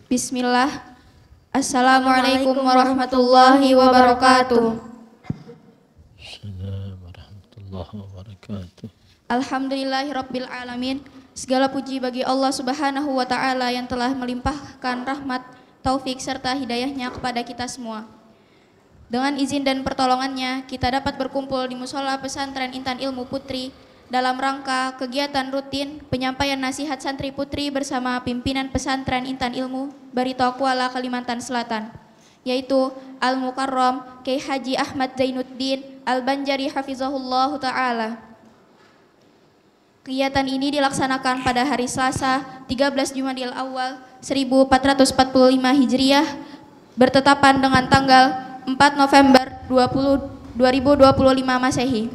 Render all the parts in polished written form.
Bismillah. Assalamualaikum warahmatullahi wabarakatuh. Assalamualaikum warahmatullahi wabarakatuh. Alhamdulillahirabbil alamin. Segala puji bagi Allah Subhanahu wa taala yang telah melimpahkan rahmat, taufik serta hidayahnya kepada kita semua. Dengan izin dan pertolongannya, kita dapat berkumpul di Musola Pesantren Intan Ilmu Putri dalam rangka kegiatan rutin penyampaian nasihat santri putri bersama pimpinan pesantren Intan Ilmu Barito Kuala, Kalimantan Selatan, yaitu Al-Mukarram Kyai Haji Ahmad Zainuddin Al-Banjari Hafizahullah Ta'ala. Kegiatan ini dilaksanakan pada hari Selasa 13 Jumadil Awal 1445 Hijriah bertetapan dengan tanggal 4 November 2025 Masehi.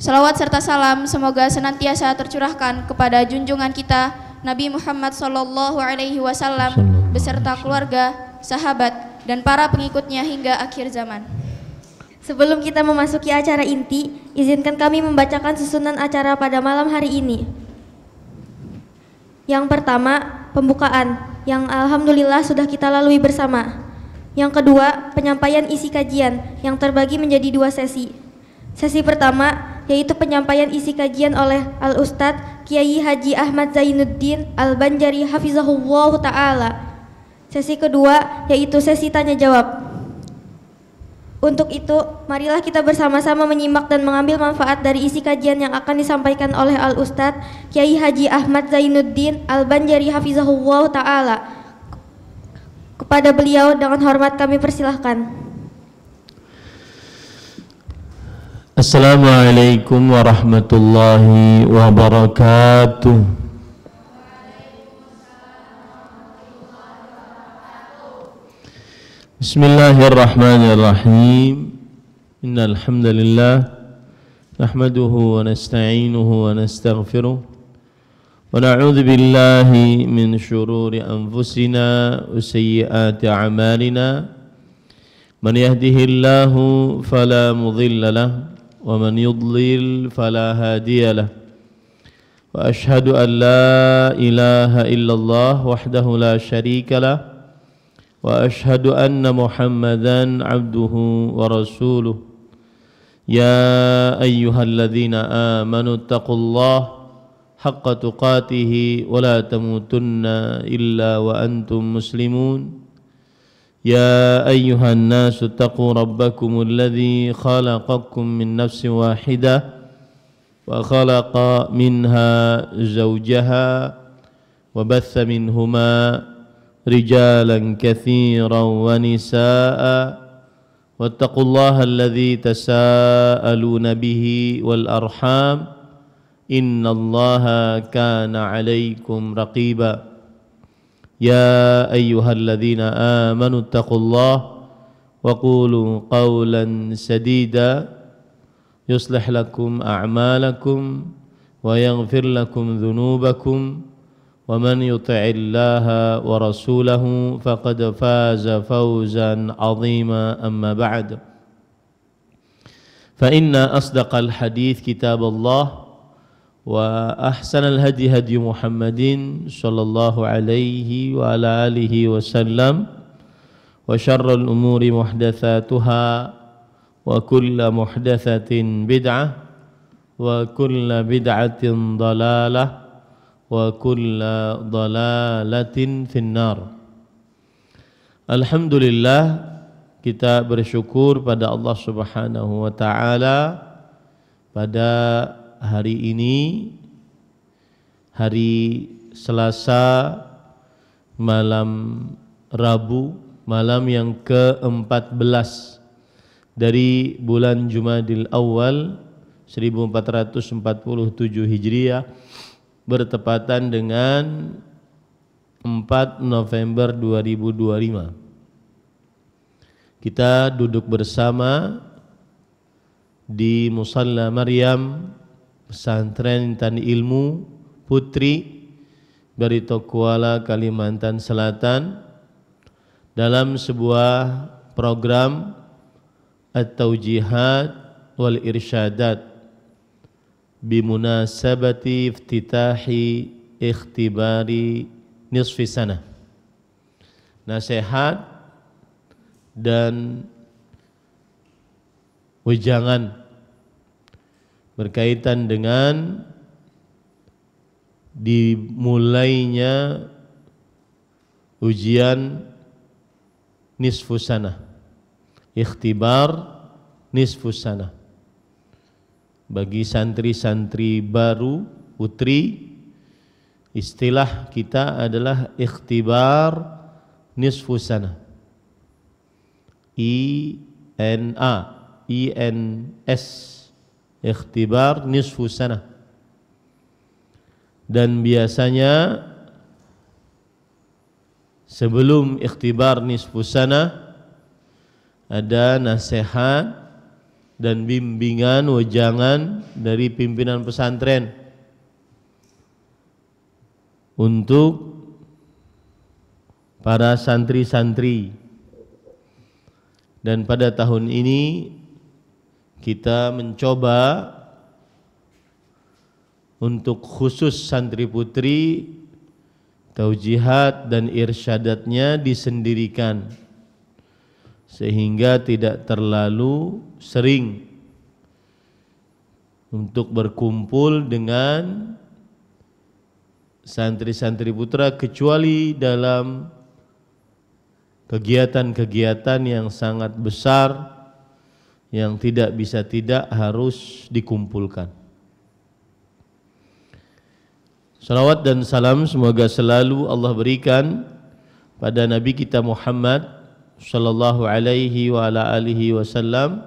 Salawat serta salam semoga senantiasa tercurahkan kepada junjungan kita Nabi Muhammad SAW beserta keluarga, sahabat, dan para pengikutnya hingga akhir zaman. Sebelum kita memasuki acara inti, izinkan kami membacakan susunan acara pada malam hari ini. Yang pertama, pembukaan, yang alhamdulillah sudah kita lalui bersama. Yang kedua, penyampaian isi kajian, yang terbagi menjadi 2 sesi. Sesi pertama yaitu penyampaian isi kajian oleh Al-Ustadz Kyai Haji Ahmad Zainuddin Al-Banjari Hafizahullah Ta'ala. Sesi kedua yaitu sesi tanya jawab. Untuk itu, marilah kita bersama-sama menyimak dan mengambil manfaat dari isi kajian yang akan disampaikan oleh Al-Ustadz Kyai Haji Ahmad Zainuddin Al-Banjari Hafizahullah Ta'ala. Kepada beliau dengan hormat kami persilahkan. Assalamualaikum warahmatullahi wabarakatuh. Bismillahirrahmanirrahim. Innal hamdalillah nahmaduhu wa nasta'inuhu wa nastaghfiruh wa na'udzu billahi min shururi anfusina wa sayyiati a'malina. Man yahdihillahu fala mudilla lahu ومن يضلل فلا هادي له وأشهد أن لا إله إلا الله وحده لا شريك له وأشهد أن محمدا عبده ورسوله يا أيها الذين آمنوا اتقوا الله حق تقاته ولا تموتن إلا وأنتم مسلمون يا أيها الناس اتقوا ربكم الذي خلقكم من نفس واحدة وخلق منها زوجها وبث منهما رجالا كثيرا ونساء واتقوا الله الذي تساءلون به والأرحام إن الله كان عليكم رقيبا يا أيها الذين آمنوا اتقوا الله وقولوا قولا سديدا يصلح لكم أعمالكم ويغفر لكم ذنوبكم ومن يطع الله ورسوله فقد فاز فوزا عظيما أما بعد فإن أصدق الحديث كتاب الله وأحسن الهدي هدي محمد صلى الله عليه وعلى آله وسلم وشر الأمور محدثاتها وكل محدثة بدعة وكل بدعة ضلالة وكل ضلالة في النار. Alhamdulillah, kita bersyukur pada Allah Subhanahu wa taala pada hari ini, hari Selasa, malam Rabu, malam yang ke-14 dari bulan Jumadil Awal 1447 Hijriah, bertepatan dengan 4 November 2025. Kita duduk bersama di Musalla Maryam Pesantren Intan Ilmu Putri Barito Kuala, Kalimantan Selatan, dalam sebuah program At-Taujihat wal Irsyadat bimunasabati iftitahi ikhtibari nisfi sana. nasihat dan wejangan berkaitan dengan dimulainya ujian nisfu sanah, ikhtibar nisfu sanah. Bagi santri-santri baru putri, istilah kita adalah ikhtibar nisfu sanah. INS, ikhtibar nisfu sanah. Dan biasanya sebelum ikhtibar nisfu sanah ada nasihat dan bimbingan wejangan dari pimpinan pesantren untuk para santri-santri. Dan pada tahun ini kita mencoba untuk khusus santri putri taujihat dan irsyadatnya disendirikan, sehingga tidak terlalu sering untuk berkumpul dengan santri-santri putra kecuali dalam kegiatan-kegiatan yang sangat besar yang tidak bisa tidak harus dikumpulkan. Salawat dan salam semoga selalu Allah berikan pada Nabi kita Muhammad sallallahu alaihi wa ala alihi wasallam,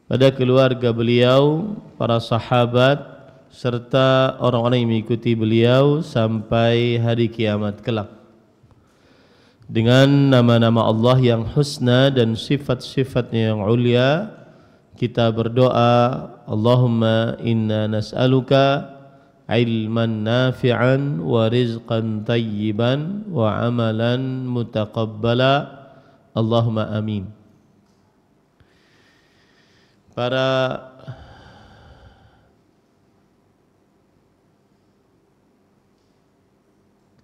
pada keluarga beliau, para sahabat serta orang-orang yang mengikuti beliau sampai hari kiamat kelak. Dengan nama-nama Allah yang husna dan sifat-sifatnya yang ulia, kita berdoa, Allahumma inna nas'aluka ilman nafi'an wa rizqan tayyiban wa amalan mutaqabbala, Allahumma amin. Para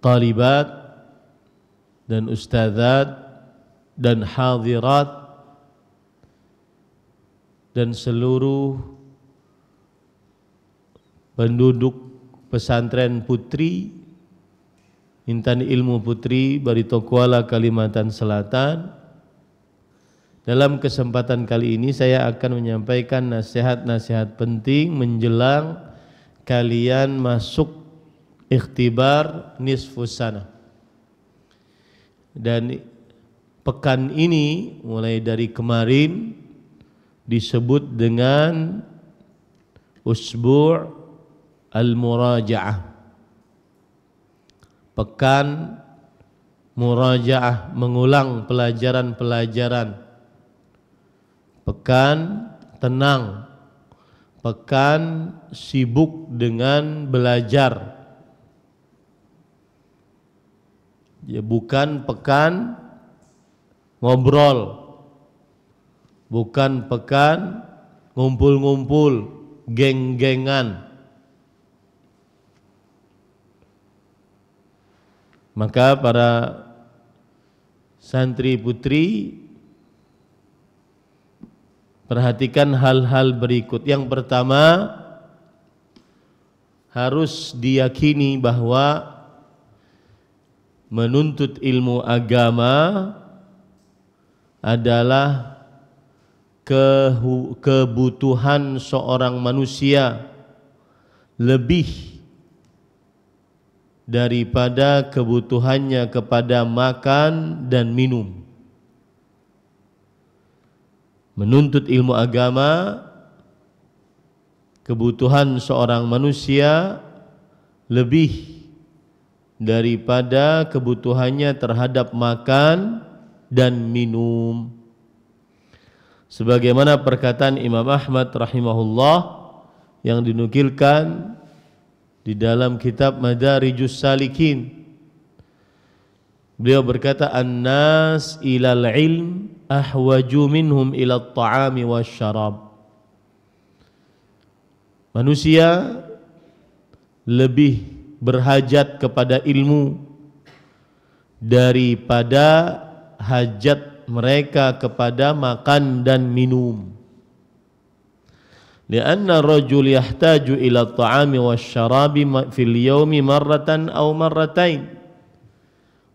talibat dan ustadzat dan hadirat dan seluruh penduduk pesantren putri Intan Ilmu Putri Barito Kuala Kalimantan Selatan, dalam kesempatan kali ini saya akan menyampaikan nasihat-nasihat penting menjelang kalian masuk ikhtibar nisfu sanah. Dan pekan ini mulai dari kemarin disebut dengan Usbu' al-Muraja'ah, pekan muraja'ah, mengulang pelajaran-pelajaran, pekan tenang, pekan sibuk dengan belajar. Ya, bukan pekan ngobrol, bukan pekan ngumpul-ngumpul, geng-gengan. Maka para santri putri perhatikan hal-hal berikut. Yang pertama, harus diyakini bahwa menuntut ilmu agama adalah kebutuhan seorang manusia lebih daripada kebutuhannya kepada makan dan minum. Menuntut ilmu agama, kebutuhan seorang manusia lebih daripada kebutuhannya terhadap makan dan minum. Sebagaimana perkataan Imam Ahmad rahimahullah yang dinukilkan di dalam kitab Madarijus Salikin, beliau berkata, an-nas ilal ilm ahwaju minhum ilal ta'ami wasyarab. Manusia lebih berhajat kepada ilmu daripada hajat mereka kepada makan dan minum. Lianna rajul yahtaju ila at-ta'ami wasyarabi fil yawmi marratan aw marratain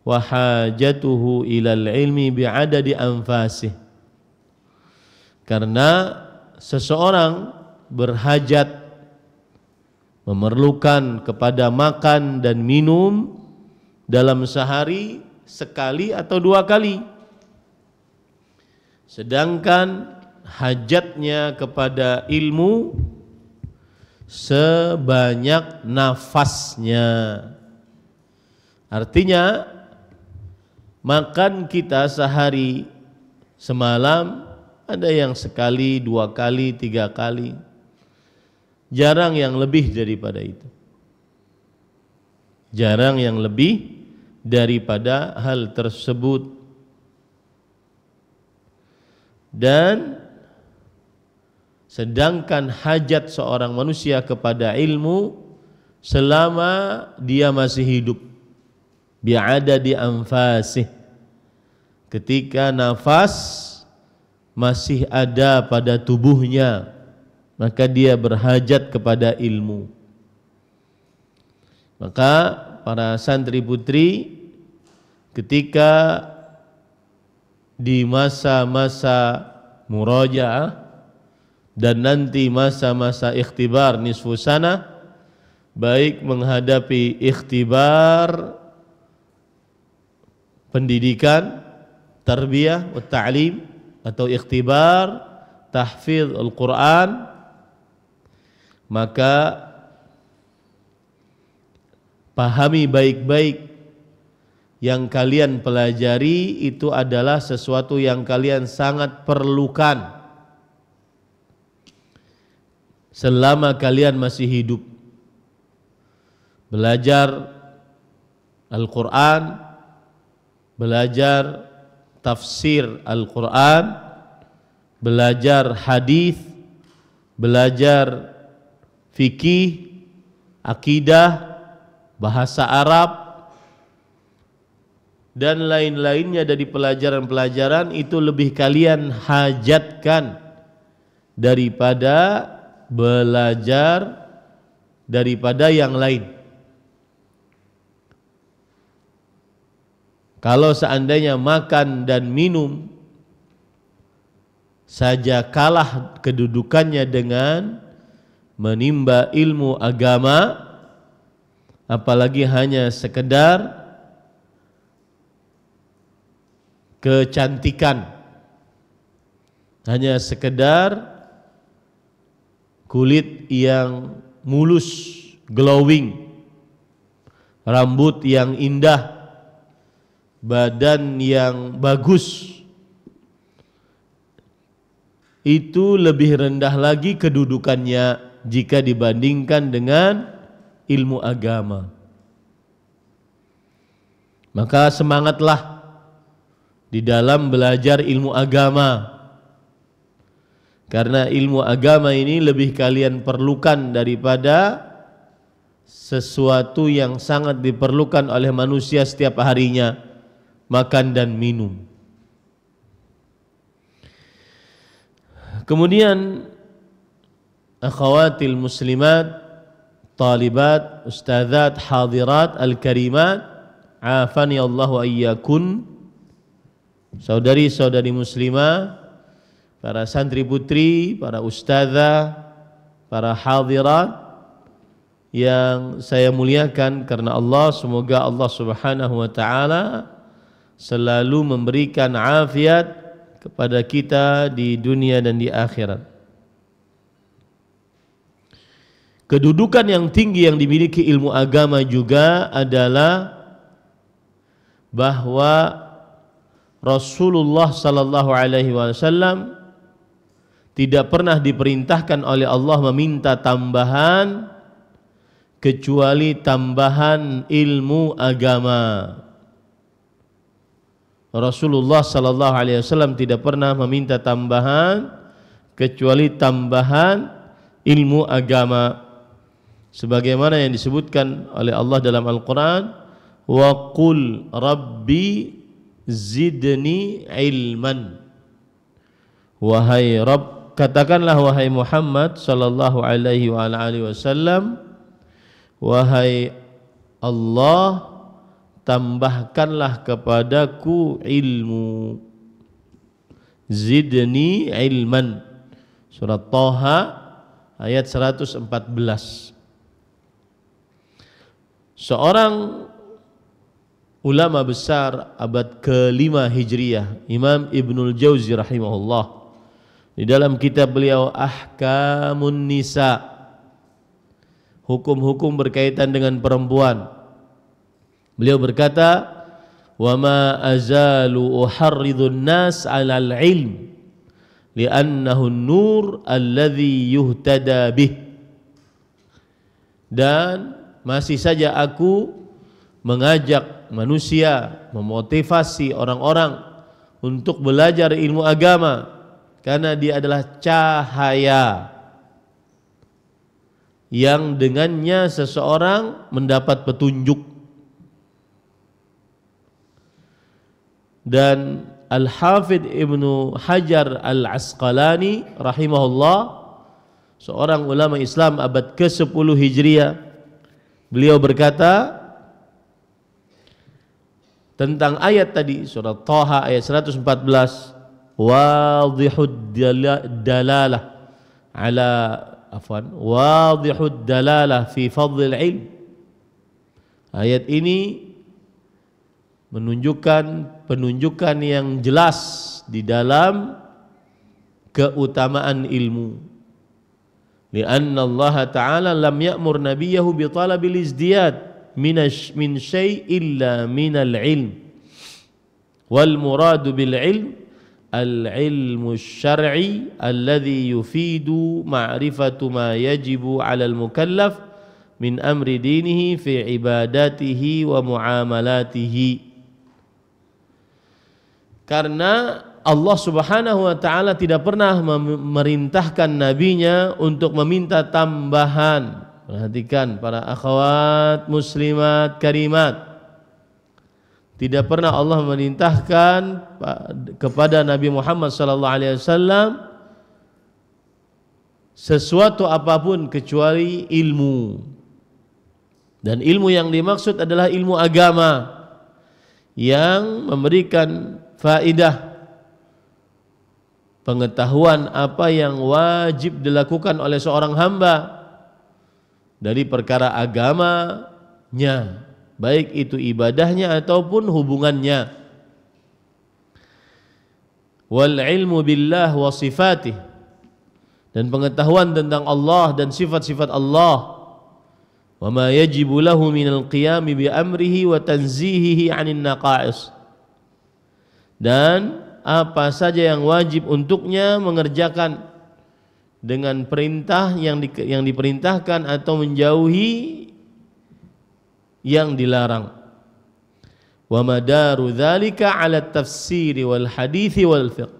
wa hajatuhu ila al-ilmi bi'adadi anfasih. Karena seseorang berhajat, memerlukan kepada makan dan minum dalam sehari sekali atau 2 kali. Sedangkan hajatnya kepada ilmu sebanyak nafasnya. Artinya makan kita sehari semalam ada yang sekali, 2 kali, 3 kali. Jarang yang lebih daripada itu. Jarang yang lebih daripada hal tersebut. Dan sedangkan hajat seorang manusia kepada ilmu selama dia masih hidup, bi'adadi anfasih, ketika nafas masih ada pada tubuhnya, maka dia berhajat kepada ilmu. Maka para santri putri ketika di masa-masa murajaah dan nanti masa-masa ikhtibar nisfu sana, baik menghadapi ikhtibar pendidikan, tarbiyah wa ta'lim, atau ikhtibar tahfidz Al-Quran, maka pahami baik-baik yang kalian pelajari itu adalah sesuatu yang kalian sangat perlukan selama kalian masih hidup. Belajar Al-Quran, belajar tafsir Al-Quran, belajar hadis, belajar fikih, akidah, bahasa Arab, dan lain-lainnya dari pelajaran-pelajaran itu lebih kalian hajatkan daripada belajar daripada yang lain. Kalau seandainya makan dan minum saja kalah kedudukannya dengan menimba ilmu agama, apalagi hanya sekedar kecantikan, hanya sekedar kulit yang mulus, glowing, rambut yang indah, badan yang bagus, itu lebih rendah lagi kedudukannya jika dibandingkan dengan ilmu agama. Maka semangatlah di dalam belajar ilmu agama, karena ilmu agama ini lebih kalian perlukan daripada sesuatu yang sangat diperlukan oleh manusia setiap harinya, makan dan minum. Kemudian akhawatil muslimat, talibat, ustadzat, hadirat, al-karimat, afani Allah wa iyyakun, saudari-saudari muslimah, para santri putri, para ustadzah, para hadirat yang saya muliakan karena Allah, semoga Allah Subhanahu wa taala selalu memberikan afiat kepada kita di dunia dan di akhirat. Kedudukan yang tinggi yang dimiliki ilmu agama juga adalah bahwa Rasulullah sallallahu alaihi wasallam tidak pernah diperintahkan oleh Allah meminta tambahan kecuali tambahan ilmu agama. Rasulullah sallallahu alaihi wasallam tidak pernah meminta tambahan kecuali tambahan ilmu agama. Sebagaimana yang disebutkan oleh Allah dalam Al-Quran, wa qul rabbi zidni ilman. Wahai Rabb, katakanlah wahai Muhammad sallallahu alaihi wa alihi wasallam, wahai Allah, tambahkanlah kepadaku ilmu. Zidni ilman. Surat Thaha ayat 114. Seorang ulama besar abad ke-5 Hijriah, Imam Ibnul Jauzi rahimahullah, di dalam kitab beliau Ahkamun Nisa, hukum-hukum berkaitan dengan perempuan, beliau berkata, wa ma azalu uharridun nas 'alal ilm li'annahu an-nur alladhi yuhtada bih. Dan masih saja aku mengajak manusia, memotivasi orang-orang untuk belajar ilmu agama karena dia adalah cahaya yang dengannya seseorang mendapat petunjuk. Dan Al-Hafidh Ibnu Hajar Al-Asqalani rahimahullah, seorang ulama Islam abad ke-10 Hijriah, beliau berkata tentang ayat tadi, surat Thaha ayat 114, wadihud dalalah ala wadihud dalalah fi fadlil ilm. Ayat ini menunjukkan penunjukan yang jelas di dalam keutamaan ilmu. Lianna Allah Ta'ala lam ya'mur nabiyahu bi talabil izdiyad min syai' illa minal ilm. Wal muradu bil ilm al-ilmu syar'i alladhi yufidu ma'rifatu ma yajibu 'alal mukallaf min amri dinihi fi ibadatihi wa muamalatihi. Karena Allah Subhanahu wa ta'ala tidak pernah memerintahkan nabinya untuk meminta tambahan. Perhatikan para akhwat muslimat karimat, tidak pernah Allah memerintahkan kepada Nabi Muhammad sallallahu alaihi wasallam sesuatu apapun kecuali ilmu. Dan ilmu yang dimaksud adalah ilmu agama yang memberikan faidah, pengetahuan apa yang wajib dilakukan oleh seorang hamba dari perkara agamanya, baik itu ibadahnya ataupun hubungannya. Wal ilmu billah wa sifatih, dan pengetahuan tentang Allah dan sifat-sifat Allah. Wa ma yajibu lahu minal qiyami bi amrihi wa tanzihihi 'anil naqa'is, dan apa saja yang wajib untuknya mengerjakan dengan perintah yang diperintahkan atau menjauhi yang dilarang. Wa madaru dzalika 'ala at-tafsir wal hadits wal fiqh,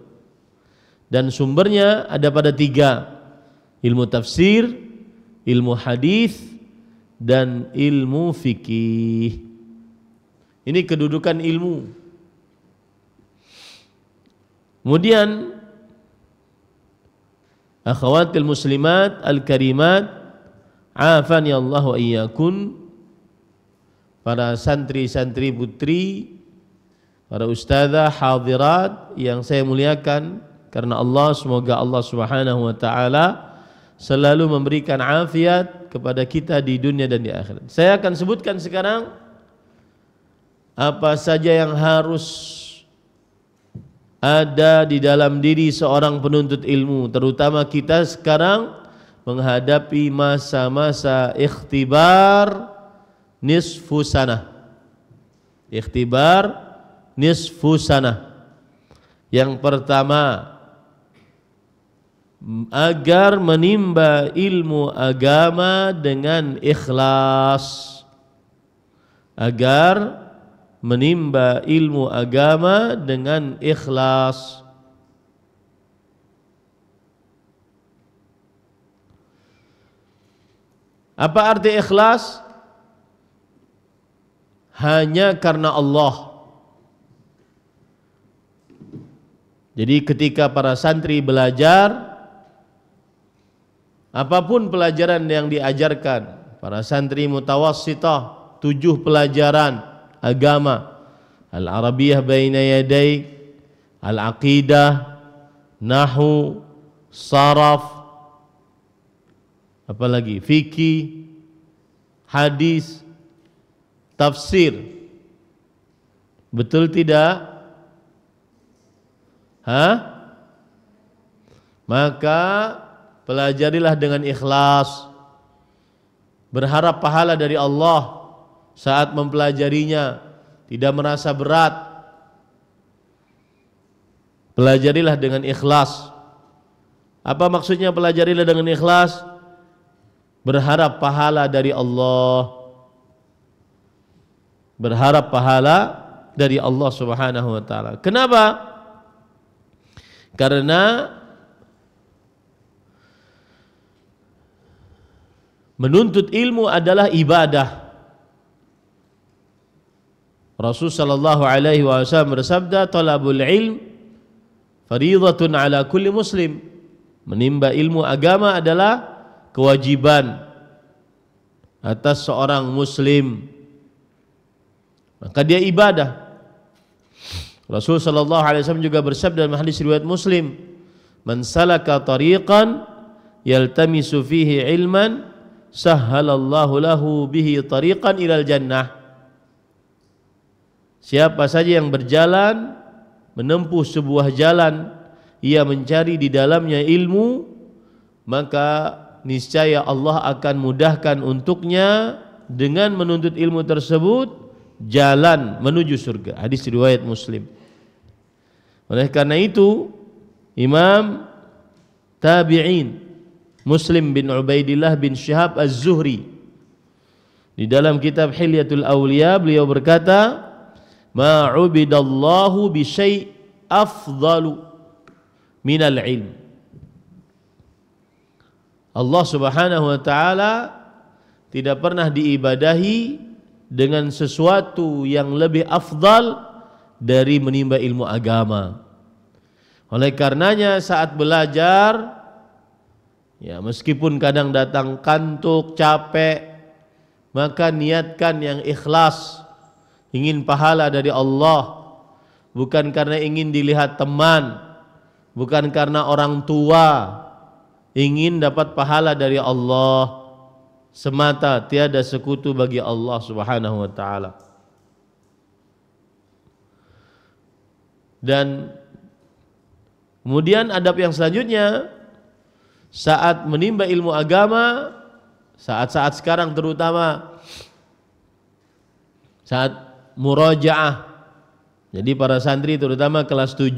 dan sumbernya ada pada 3: ilmu tafsir, ilmu hadis, dan ilmu fikih. Ini kedudukan ilmu. Kemudian akhawatil muslimat al-karimat, afani Allah wa iyyakum, para santri-santri putri, para ustazah hadirat yang saya muliakan karena Allah, semoga Allah Subhanahu wa taala selalu memberikan afiat kepada kita di dunia dan di akhirat. Saya akan sebutkan sekarang apa saja yang harus ada di dalam diri seorang penuntut ilmu, terutama kita sekarang menghadapi masa-masa ikhtibar nisfu sanah. Ikhtibar nisfu sanah. Yang pertama, agar menimba ilmu agama dengan ikhlas. Agar menimba ilmu agama dengan ikhlas. Apa arti ikhlas? hanya karena Allah. Jadi ketika para santri belajar, apapun pelajaran yang diajarkan, para santri mutawassithah 7 pelajaran agama, al-arabiyah baina yaday, al-aqidah, nahwu, saraf, apalagi fikih, hadis, tafsir. Betul tidak? Maka pelajarilah dengan ikhlas, berharap pahala dari Allah saat mempelajarinya, tidak merasa berat. Pelajarilah dengan ikhlas. Apa maksudnya pelajarilah dengan ikhlas? Berharap pahala dari Allah. Berharap pahala dari Allah Subhanahu wa taala. Kenapa? Karena menuntut ilmu adalah ibadah. Rasul sallallahu alaihi wasallam bersabda, "Talabul ilm fardhatun ala kulli muslim." Menimba ilmu agama adalah kewajiban atas seorang muslim. Maka dia ibadah. Rasul sallallahu alaihi wasallam juga bersabda dalam hadis riwayat Muslim, "Man salaka tariqan yaltamisu fihi ilman, sahhalallahu lahu bihi tariqan ilal jannah." Siapa saja yang berjalan menempuh sebuah jalan, ia mencari di dalamnya ilmu, maka niscaya Allah akan mudahkan untuknya dengan menuntut ilmu tersebut jalan menuju surga. Hadis riwayat Muslim. Oleh karena itu, Imam Tabi'in Muslim bin Ubaidillah bin Syihab Az-Zuhri di dalam kitab Hilyatul Awliya beliau berkata, "Ma 'ubidallahu bi syai' afdalu minal ilm." Allah Subhanahu wa taala tidak pernah diibadahi dengan sesuatu yang lebih afdal dari menimba ilmu agama. Oleh karenanya saat belajar, ya meskipun kadang datang kantuk, capek, maka niatkan yang ikhlas, ingin pahala dari Allah, bukan karena ingin dilihat teman, bukan karena orang tua, ingin dapat pahala dari Allah semata, tiada sekutu bagi Allah Subhanahu wa taala. Dan kemudian adab yang selanjutnya saat menimba ilmu agama, saat-saat sekarang terutama saat murajaah. Jadi para santri terutama kelas 7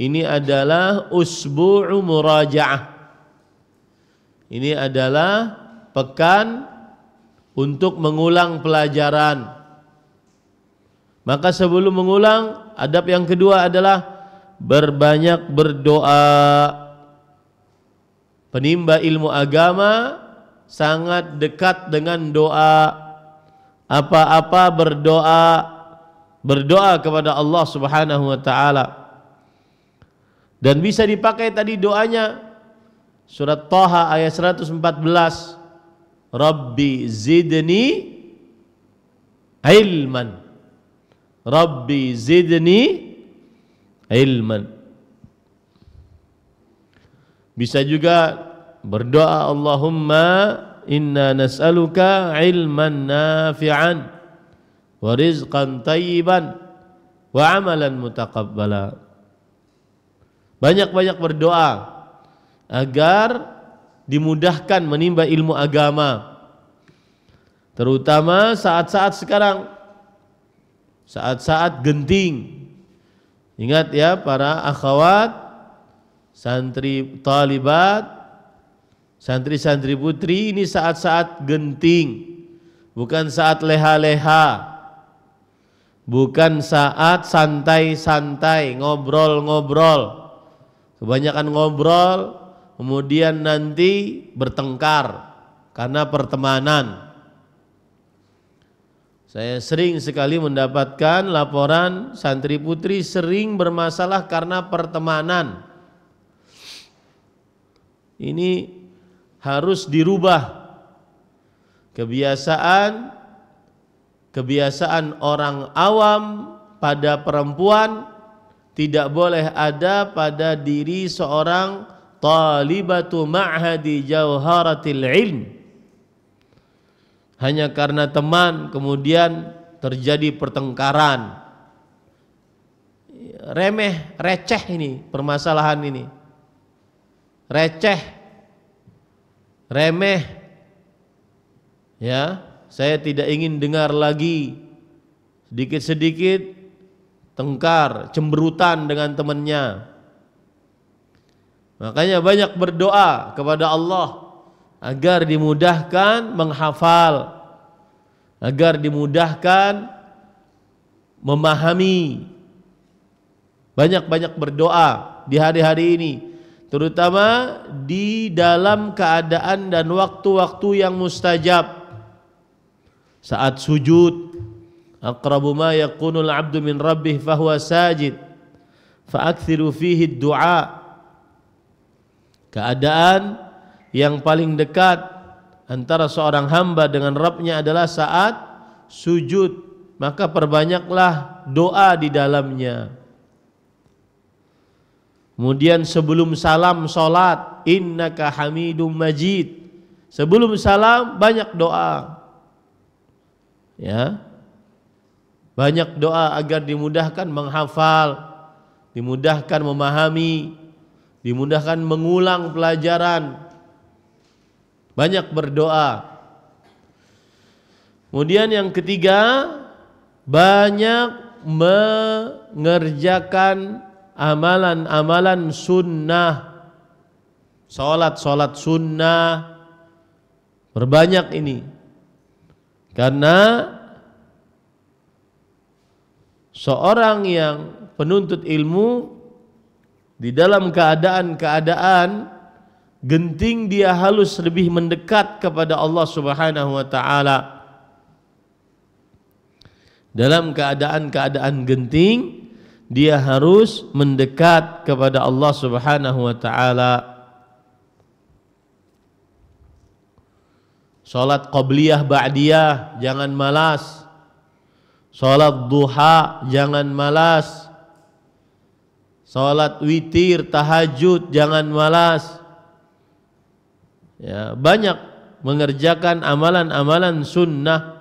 ini adalah usbu'u murajaah. Ini adalah pekan untuk mengulang pelajaran. Maka sebelum mengulang, adab yang kedua adalah berbanyak berdoa. Penimba ilmu agama sangat dekat dengan doa. Apa-apa berdoa kepada Allah Subhanahu wa taala. Dan bisa dipakai tadi doanya surat Thaha ayat 114. Rabbi zidni ilman. Rabbi zidni ilman. Bisa juga berdoa, Allahumma inna nas'aluka ilman nafi'an wa rizqan tayyiban wa amalan mutaqabbala. Banyak-banyak berdoa agar dimudahkan menimba ilmu agama, terutama saat-saat sekarang, saat-saat genting. Ingat ya para akhwat, santri talibat, santri-santri putri, ini saat-saat genting, bukan saat leha-leha, bukan saat santai-santai, ngobrol-ngobrol. Kebanyakan ngobrol, kemudian nanti bertengkar karena pertemanan. Saya sering sekali mendapatkan laporan santri putri sering bermasalah karena pertemanan. Ini harus dirubah. Kebiasaan orang awam pada perempuan tidak boleh ada pada diri seorang talibatu ma'hadi jauharatil ilm. Hanya karena teman kemudian terjadi pertengkaran. Receh ini permasalahan ini. Receh, remeh. Ya, saya tidak ingin dengar lagi sedikit-sedikit tengkar, cemberutan dengan temannya. Makanya banyak berdoa kepada Allah agar dimudahkan menghafal, agar dimudahkan memahami. Banyak-banyak berdoa di hari-hari ini, terutama di dalam keadaan dan waktu-waktu yang mustajab. Saat sujud, aqrabu ma yakunul abdu min rabbih fahuwa sajid fa'akthiru fihi du'a. Keadaan yang paling dekat antara seorang hamba dengan Rabbnya adalah saat sujud, maka perbanyaklah doa di dalamnya. Kemudian sebelum salam salat, innaka hamidum majid. Sebelum salam banyak doa. Ya. Banyak doa agar dimudahkan menghafal, dimudahkan memahami, dimudahkan mengulang pelajaran. Banyak berdoa. Kemudian yang ketiga, banyak mengerjakan amalan-amalan sunnah. Salat sunnah. Berbanyak ini. Karena seorang yang penuntut ilmu di dalam keadaan-keadaan genting dia harus lebih mendekat kepada Allah Subhanahu wa taala. Dalam keadaan-keadaan genting dia harus mendekat kepada Allah Subhanahu wa taala. Salat qabliyah ba'diyah jangan malas. Salat duha jangan malas. Salat witir, tahajud jangan malas. Ya, banyak mengerjakan amalan-amalan sunnah.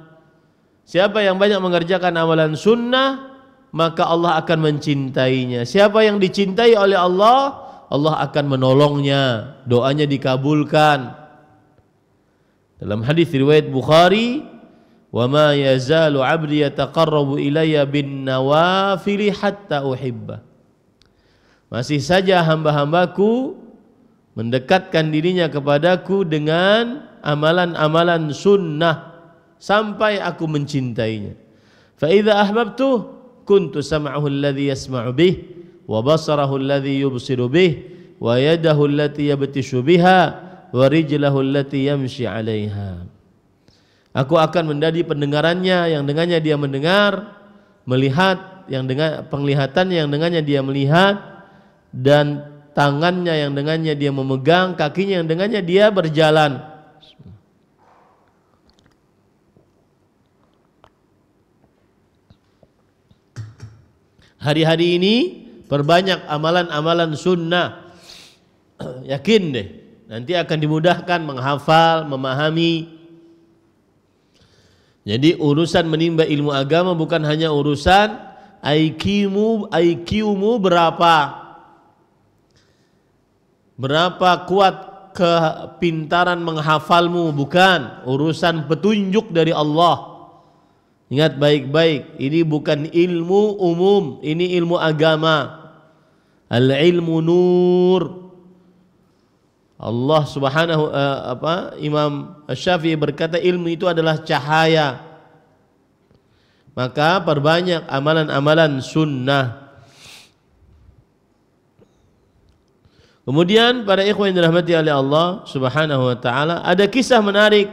Siapa yang banyak mengerjakan amalan sunnah, maka Allah akan mencintainya. Siapa yang dicintai oleh Allah, Allah akan menolongnya, doanya dikabulkan. Dalam hadis riwayat Bukhari, "Wa ma yazalu 'abdi yataqarrabu ilayya bin nawafili hatta uhibbah." Masih saja hamba-hambaku mendekatkan dirinya kepadaku dengan amalan-amalan sunnah sampai aku mencintainya. Fa idza ahbabtu kuntu sam'ahu alladhi yasma'u bih wa basarahu alladhi yubsiru bih wa yadahu allati yabtishu biha wa rijlahu allati yamshi 'alaiha. Aku akan menjadi pendengarannya yang dengannya dia mendengar, melihat yang dengan penglihatannya yang dengannya dia melihat, dan tangannya yang dengannya dia memegang, kakinya yang dengannya dia berjalan. Hari-hari ini perbanyak amalan-amalan sunnah. Yakin deh, nanti akan dimudahkan menghafal, memahami. Jadi urusan menimba ilmu agama bukan hanya urusan IQ-mu berapa kuat kepintaran menghafalmu, bukan. Urusan petunjuk dari Allah. Ingat baik-baik, ini bukan ilmu umum, ini ilmu agama. Al-ilmu nur. Allah Subhanahu Imam Asy-Syafi'i berkata ilmu itu adalah cahaya. Maka perbanyak amalan-amalan sunnah. Kemudian para ikhwan yang dirahmati oleh Allah Subhanahu wa taala, ada kisah menarik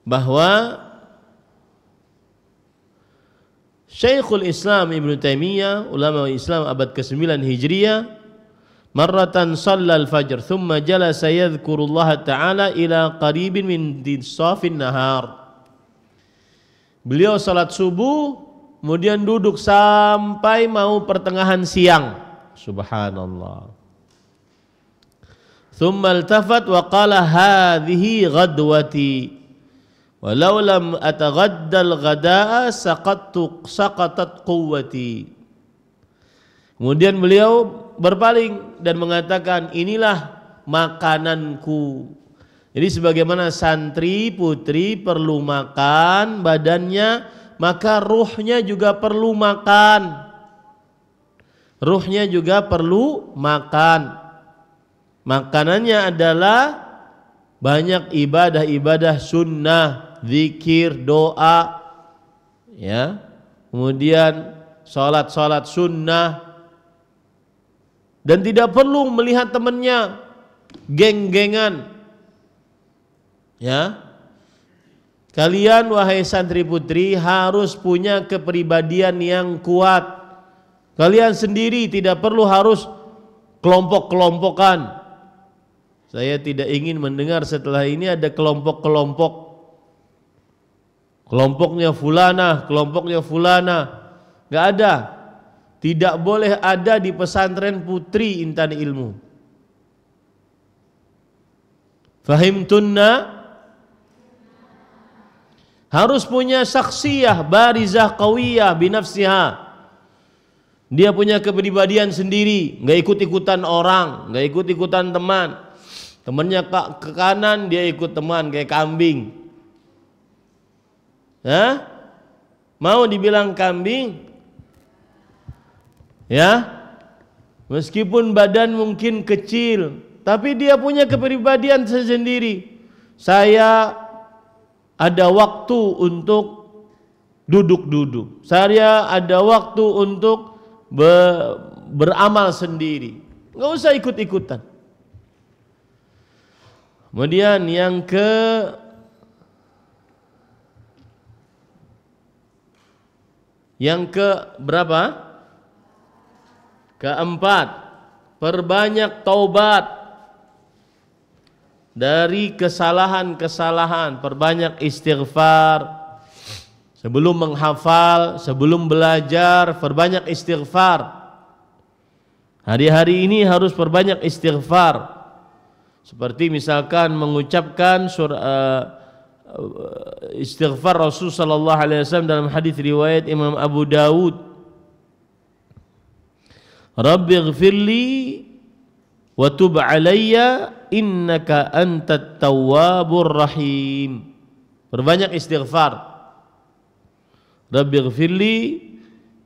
bahwa Syekhul Islam Ibnu Taimiyah, ulama Islam abad ke-9 Hijriah, marratan shallal fajr thumma jalasa yadhkurullaha ta'ala ila qaribin min insafin nahar. Beliau salat subuh kemudian duduk sampai mau pertengahan siang. Subhanallah. Thumma altafat wa qala hadhihi ghadwati walau lam ataghaddal ghada'a saqatat quwwati. Kemudian beliau berpaling dan mengatakan, inilah makananku. Jadi sebagaimana santri putri perlu makan badannya, maka ruhnya juga perlu makan. Ruhnya juga perlu makan. Makanannya adalah banyak ibadah-ibadah sunnah, zikir, doa, ya. Kemudian salat-salat sunnah. Dan tidak perlu melihat temannya geng-gengan. Ya. Kalian wahai santri putri harus punya kepribadian yang kuat. Kalian sendiri tidak perlu harus kelompok-kelompokan. Saya tidak ingin mendengar setelah ini ada kelompok-kelompok. Kelompoknya fulana, kelompoknya fulana. Enggak ada. Tidak boleh ada di pesantren putri Intan Ilmu. Fahimtunna? Harus punya syakhsiyah barizah qawiyah binafsiha. Dia punya kepribadian sendiri, enggak ikut-ikutan orang, enggak ikut-ikutan teman. Temannya ke kanan, dia ikut teman kayak kambing. Hah? Mau dibilang kambing? Ya, meskipun badan mungkin kecil, tapi dia punya kepribadian sendiri. Saya ada waktu untuk duduk-duduk. Saya ada waktu untuk beramal sendiri. Nggak usah ikut-ikutan. Kemudian yang ke berapa? Keempat, perbanyak taubat dari kesalahan-kesalahan, perbanyak istighfar. Sebelum menghafal, sebelum belajar, perbanyak istighfar. Hari-hari ini harus perbanyak istighfar. Seperti misalkan mengucapkan istighfar Rasul sallallahu alaihi wasallam dalam hadis riwayat Imam Abu Dawud. Rabbighfirli wa tub alayya innaka antat tawwabur rahim. Perbanyak istighfar. Rabbighfirli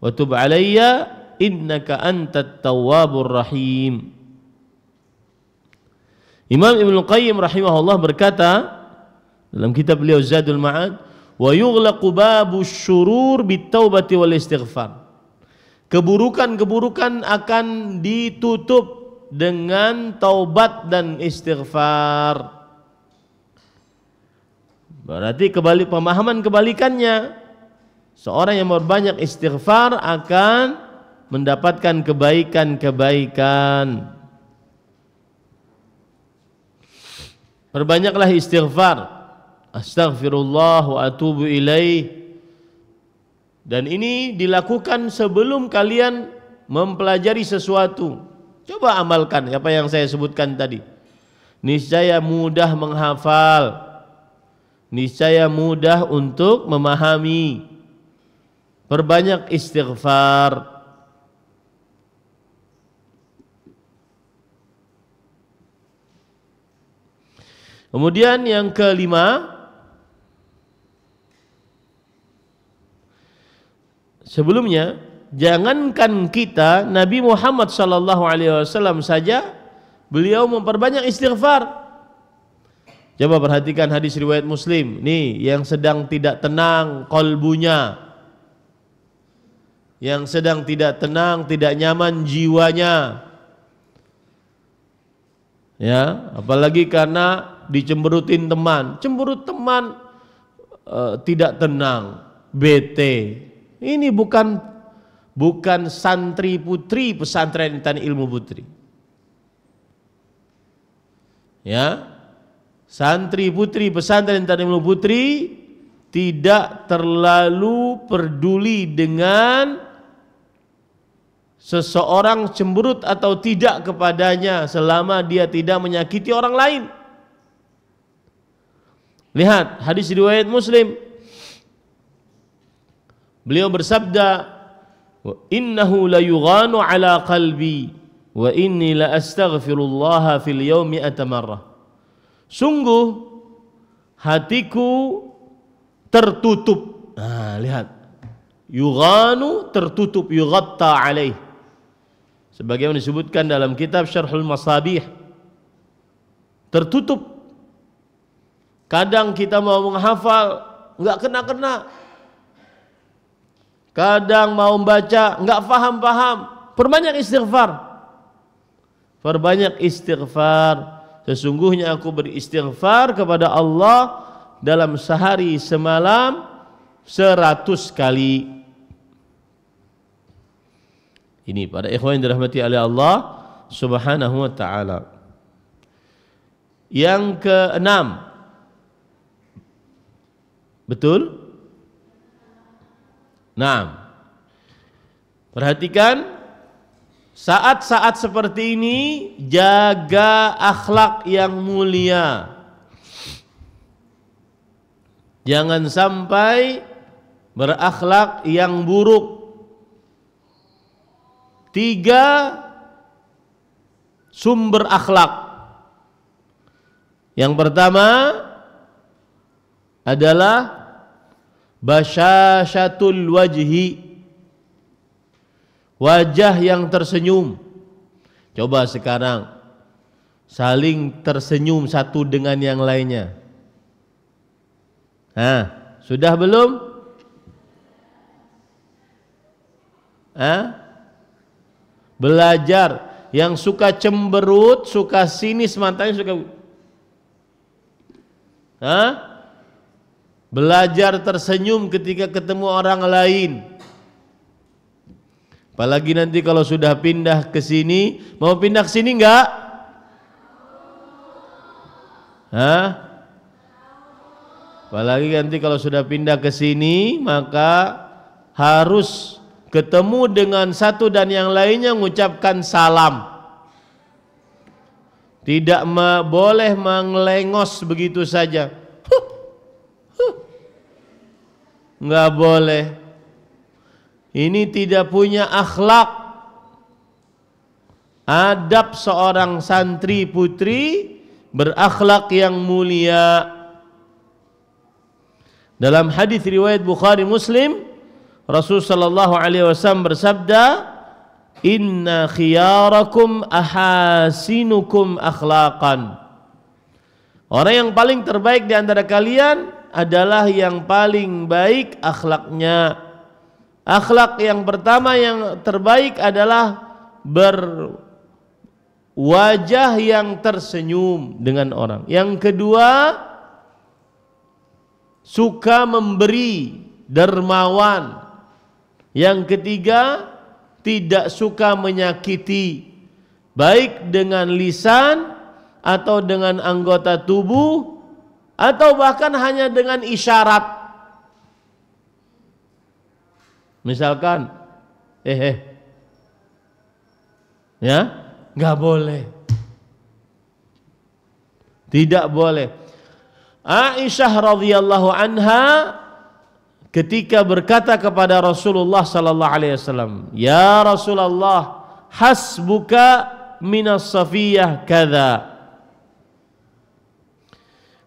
wa tub alayya innaka antat tawwabur rahim. Imam Ibnu Qayyim rahimahullah berkata dalam kitab beliau Zadul Ma'ad, wa yughlaqu babus syurur bitaubati wal istighfar. Keburukan-keburukan akan ditutup dengan taubat dan istighfar. Berarti pemahaman kebalikannya. Seorang yang berbanyak istighfar akan mendapatkan kebaikan-kebaikan. Perbanyaklah istighfar. Astaghfirullah wa atubu ilaih. Dan ini dilakukan sebelum kalian mempelajari sesuatu. Coba amalkan apa yang saya sebutkan tadi. Niscaya mudah menghafal. Niscaya mudah untuk memahami. Perbanyak istighfar. Kemudian yang kelima, sebelumnya jangankan kita, Nabi Muhammad sallallahu alaihi wasallam saja beliau memperbanyak istighfar. Coba perhatikan hadis riwayat Muslim. Nih yang sedang tidak tenang qalbunya, yang sedang tidak tenang, tidak nyaman jiwanya, ya, apalagi karena dicemberutin teman, cemberut teman, tidak tenang, bete, Ini bukan santri putri pesantren Intan Ilmu Putri. Ya. Santri putri pesantren Intan Ilmu Putri tidak terlalu peduli dengan seseorang cemberut atau tidak kepadanya selama dia tidak menyakiti orang lain. Lihat hadis riwayat Muslim. Beliau bersabda, "Wa innahu la yughanu ala qalbi wa inni la astaghfirullah fil yaumi atamarrah." Sungguh hatiku tertutup. Nah, lihat. Yughanu tertutup, yughatta alaih. Sebagaimana disebutkan dalam kitab Syarhul Masabih. Tertutup. Kadang kita mau menghafal, enggak kena-kena. Kadang mau membaca, enggak paham-paham. Perbanyak istighfar. Perbanyak istighfar. Sesungguhnya aku beristighfar kepada Allah dalam sehari semalam 100 kali. Ini para ikhwan yang dirahmati oleh Allah Subhanahu wa taala. Yang keenam. Betul? Nah. Perhatikan saat-saat seperti ini jaga akhlak yang mulia. Jangan sampai berakhlak yang buruk. 3 sumber akhlak. Yang pertama adalah basyasyatul wajhi. Wajah yang tersenyum. Coba sekarang saling tersenyum satu dengan yang lainnya. Sudah belum? Belajar. Yang suka cemberut, suka sinis matanya, suka belajar tersenyum ketika ketemu orang lain. Apalagi nanti kalau sudah pindah ke sini, mau pindah ke sini enggak? Apalagi nanti kalau sudah pindah ke sini, maka harus ketemu dengan satu dan yang lainnya mengucapkan salam. Tidak boleh mengelengos begitu saja. Enggak boleh. Ini tidak punya akhlak. Adab seorang santri putri berakhlak yang mulia. Dalam hadis riwayat Bukhari Muslim, Rasul sallallahu alaihi wasallam bersabda, "Inna khiyarakum ahasinukum akhlaqan." Orang yang paling terbaik di antara kalian adalah yang paling baik akhlaknya. Akhlak yang pertama yang terbaik adalah berwajah yang tersenyum dengan orang. Yang kedua, suka memberi, dermawan. Yang ketiga, tidak suka menyakiti, baik dengan lisan atau dengan anggota tubuh atau bahkan hanya dengan isyarat. Misalkan, ya, nggak boleh, tidak boleh. Aisyah radhiyallahu anha ketika berkata kepada Rasulullah sallallahu alaihi wasallam, "Ya Rasulullah, hasbuka minas safiyah kadza."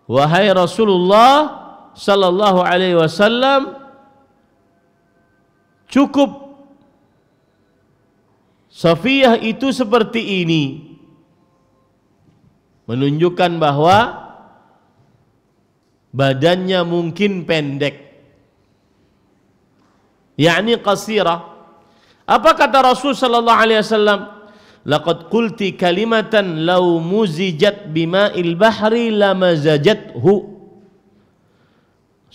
Wahai Rasulullah sallallahu alaihi wasallam, cukup Safiyah itu seperti ini, menunjukkan bahwa badannya mungkin pendek, yakni qasira. Apa kata Rasul sallallahu alaihi wasallam? Laqad qulti kalimatan law muzijat bima'il bahri lamazajathu.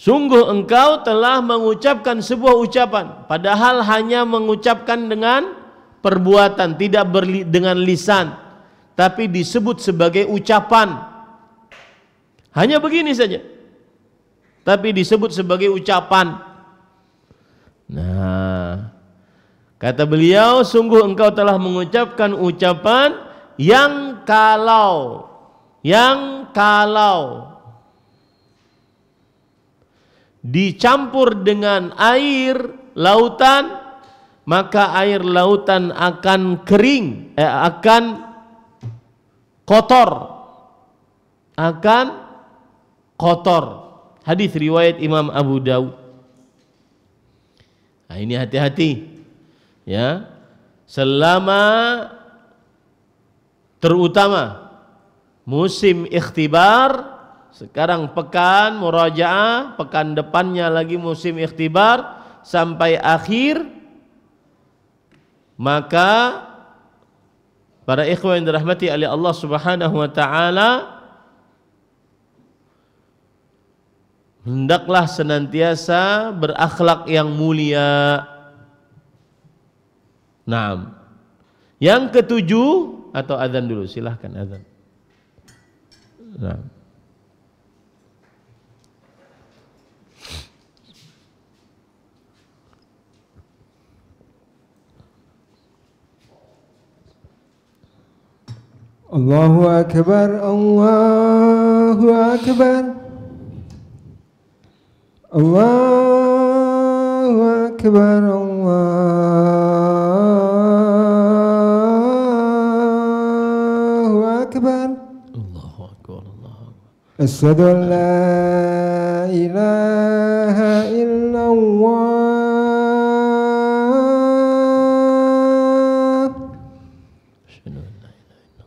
Sungguh engkau telah mengucapkan sebuah ucapan, padahal hanya mengucapkan dengan perbuatan, tidak dengan lisan, tapi disebut sebagai ucapan. Hanya begini saja, tapi disebut sebagai ucapan. Nah, kata beliau, sungguh engkau telah mengucapkan ucapan yang kalau dicampur dengan air lautan, maka air lautan akan kering, akan kotor, Hadis riwayat Imam Abu Daud. Nah, ini hati-hati ya, selama terutama musim ikhtibar. Sekarang pekan murajaah, pekan depannya lagi musim ikhtibar sampai akhir, maka para ikhwan yang dirahmati oleh Allah Subhanahu wa taala, hendaklah senantiasa berakhlak yang mulia. Naam. Yang ketujuh, atau azan dulu, silahkan azan. Naam. Allahu Akbar, Allahu Akbar, Allahu Akbar, Allahu Akbar, Allahu Akbar, Allahu Akbar. Asyhadu an la ilaha illallah.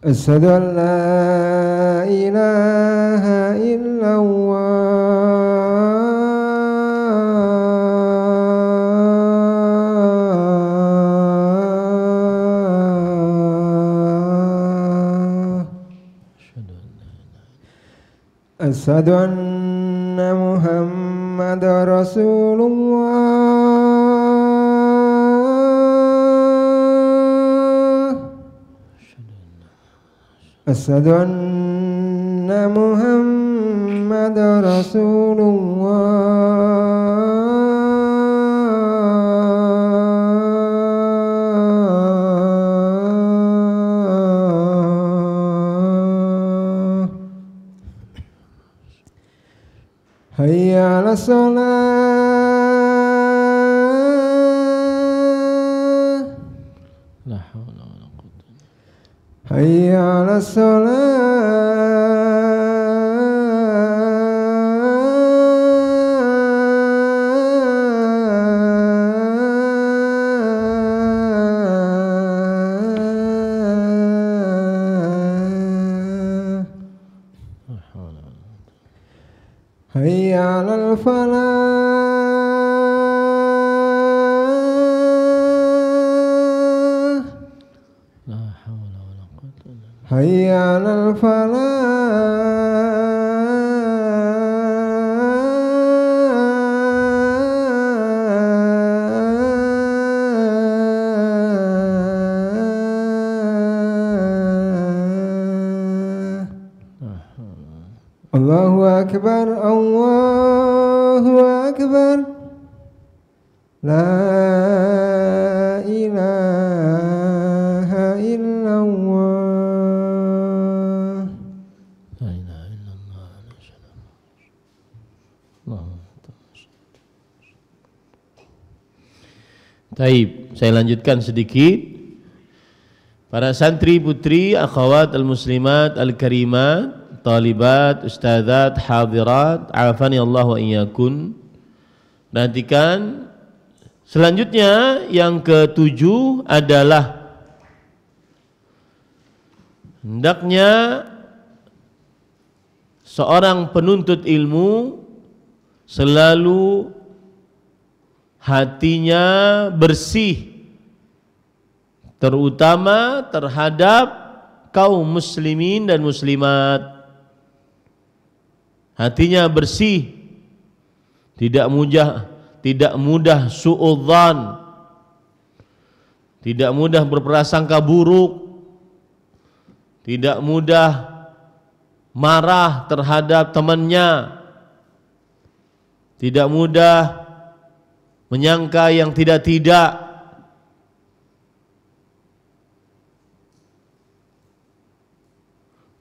أشهد أن لا إله إلا الله أشهد أن محمد رسول الله أشهد أن محمد رسول الله حي على الصلاة لا حول ولا قوة. حي على الصلاة حي على الفلاح لا حول ولا قوة إلا بالله. حي على الفلاح الله أكبر الله أكبر لا إله إلا الله لا إله إلا الله نشهد اللهم Taib, saya lanjutkan sedikit. Para santri putri, akhwat al-muslimat al-karimat, talibat, ustadzat, hadirat, afani Allah wa iyyakum. Perhatikan, selanjutnya yang ketujuh adalah hendaknya seorang penuntut ilmu selalu hatinya bersih, terutama terhadap kaum muslimin dan muslimat. Hatinya bersih tidak mudah suudzon, tidak mudah berprasangka buruk, tidak mudah marah terhadap temannya, tidak mudah menyangka yang tidak-tidak.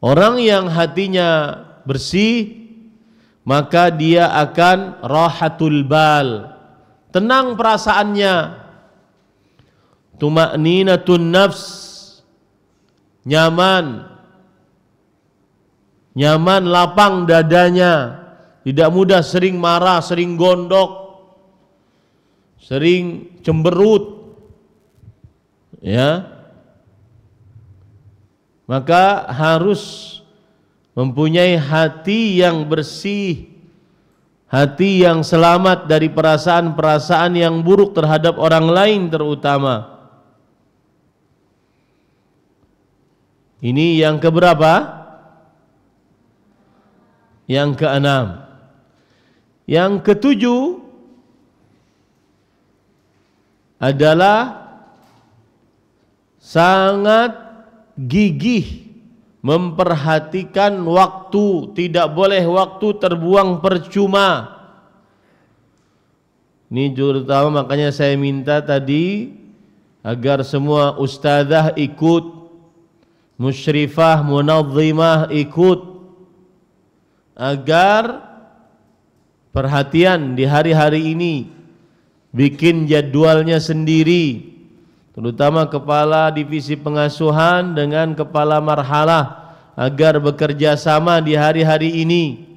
Orang yang hatinya bersih, maka dia akan rahatul bal, tenang perasaannya, tuma'ninatun nafs, nyaman, lapang dadanya, tidak mudah sering marah, sering gondok, sering cemberut, ya. Maka harus mempunyai hati yang bersih, hati yang selamat dari perasaan-perasaan yang buruk terhadap orang lain terutama. Ini yang keberapa? Yang keenam. Yang ketujuh adalah sangat gigih memperhatikan waktu, tidak boleh waktu terbuang percuma. Ini terutama makanya saya minta tadi agar semua ustadzah ikut, musyrifah, munadzimah ikut, agar perhatian di hari-hari ini, bikin jadwalnya sendiri, terutama kepala divisi pengasuhan dengan kepala marhalah, agar bekerja sama di hari-hari ini.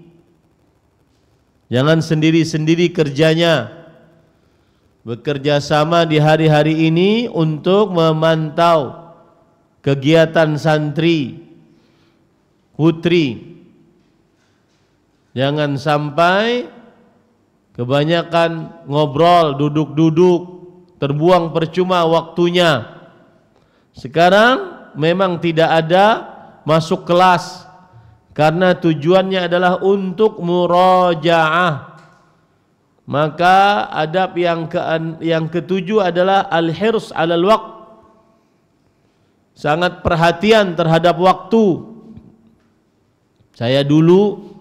Jangan sendiri-sendiri kerjanya, bekerja sama di hari-hari ini untuk memantau kegiatan santri putri. Jangan sampai kebanyakan ngobrol, duduk-duduk, terbuang percuma waktunya. Sekarang memang tidak ada masuk kelas karena tujuannya adalah untuk murajaah. Maka adab yang ketujuh adalah al-hirs 'alal waqt. Sangat perhatian terhadap waktu. Saya dulu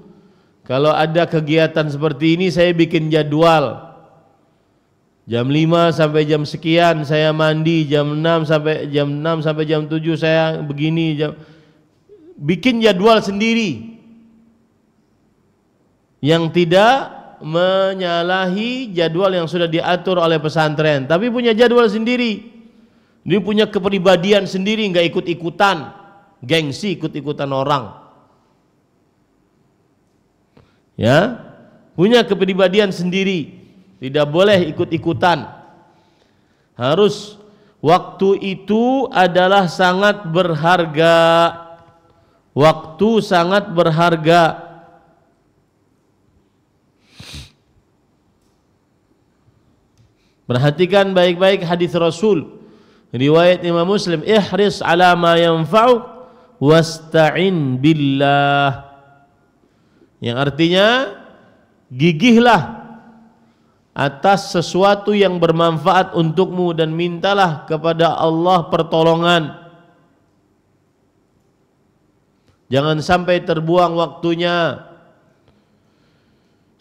kalau ada kegiatan seperti ini saya bikin jadwal. Jam 5 sampai jam sekian saya mandi, jam 6 sampai jam 7 saya begini, bikin jadwal sendiri yang tidak menyalahi jadwal yang sudah diatur oleh pesantren, tapi punya jadwal sendiri. Dia punya kepribadian sendiri, nggak ikut-ikutan, gengsi ikut-ikutan orang. Ya, punya kepribadian sendiri, tidak boleh ikut-ikutan. Harus, waktu itu adalah sangat berharga. Waktu sangat berharga. Perhatikan baik-baik hadis Rasul riwayat Imam Muslim, ihris ala ma yanfa'u wasta'in billah, yang artinya gigihlah atas sesuatu yang bermanfaat untukmu dan mintalah kepada Allah pertolongan. Jangan sampai terbuang waktunya.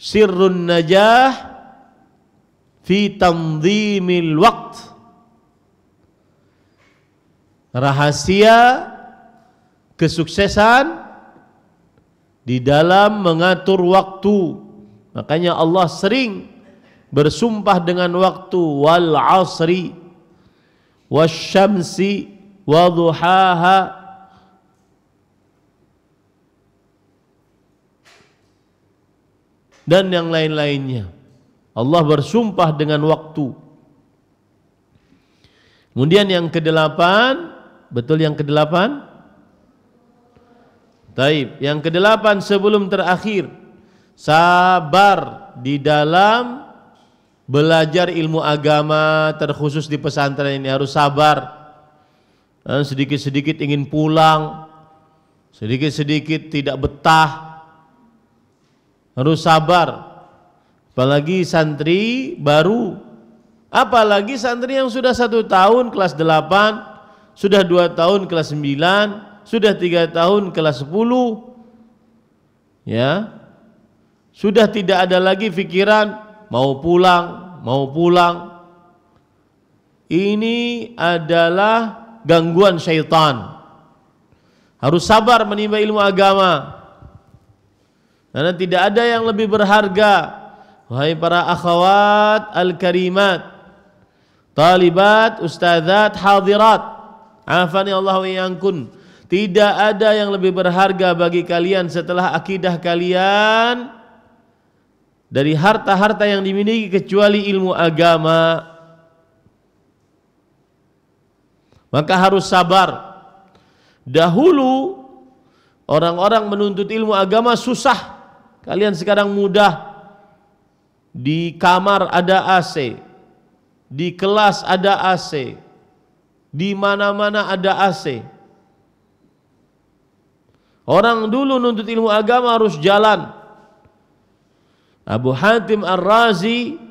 Sirrun najah fi tanzimil waqt. Rahasia kesuksesan di dalam mengatur waktu. Makanya Allah sering bersumpah dengan waktu, wal asri wasyamsi wadhuhaha, dan yang lain-lainnya. Allah bersumpah dengan waktu. Kemudian yang kedelapan, betul yang kedelapan? Taib. Yang kedelapan sebelum terakhir, sabar di dalam belajar ilmu agama, terkhusus di pesantren ini harus sabar. Sedikit-sedikit ingin pulang, sedikit-sedikit tidak betah, harus sabar. apalagi santri baru, apalagi santri yang sudah 1 tahun kelas 8, sudah 2 tahun kelas 9, sudah 3 tahun kelas 10, ya, sudah tidak ada lagi pikiran mau pulang, mau pulang. Ini adalah gangguan syaitan. Harus sabar menimba ilmu agama, karena tidak ada yang lebih berharga. Wahai para akhwat al-karimat, talibat, ustadzat, hadirat, afani Allah wa iyyakum, tidak ada yang lebih berharga bagi kalian setelah akidah kalian dari harta-harta yang dimiliki kecuali ilmu agama. Maka harus sabar. Dahulu orang-orang menuntut ilmu agama susah, kalian sekarang mudah. Di kamar ada AC, di kelas ada AC, di mana-mana ada AC. Orang dulu nuntut ilmu agama harus jalan. Abu Hatim Ar-Razi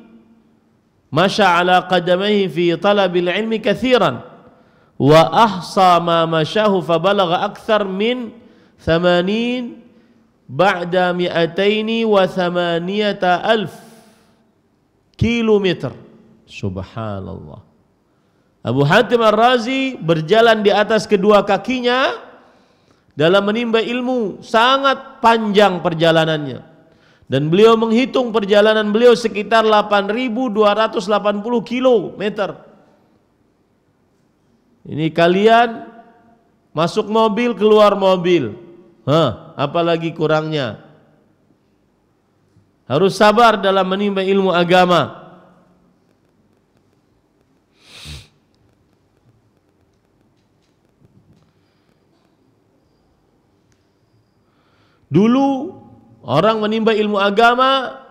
masya ala qadamaihi fi talabil ilmi kathiran, wa ahsa ma masyahu fabalagha akthar min 80 ba'da 208,000 kilometer. Subhanallah. Abu Hatim Ar-Razi berjalan di atas kedua kakinya dalam menimba ilmu, sangat panjang perjalanannya, dan beliau menghitung perjalanan beliau sekitar 8.280 kilometer. Ini kalian masuk mobil, keluar mobil, apalagi kurangnya. Harus sabar dalam menimba ilmu agama. Dulu orang menimba ilmu agama,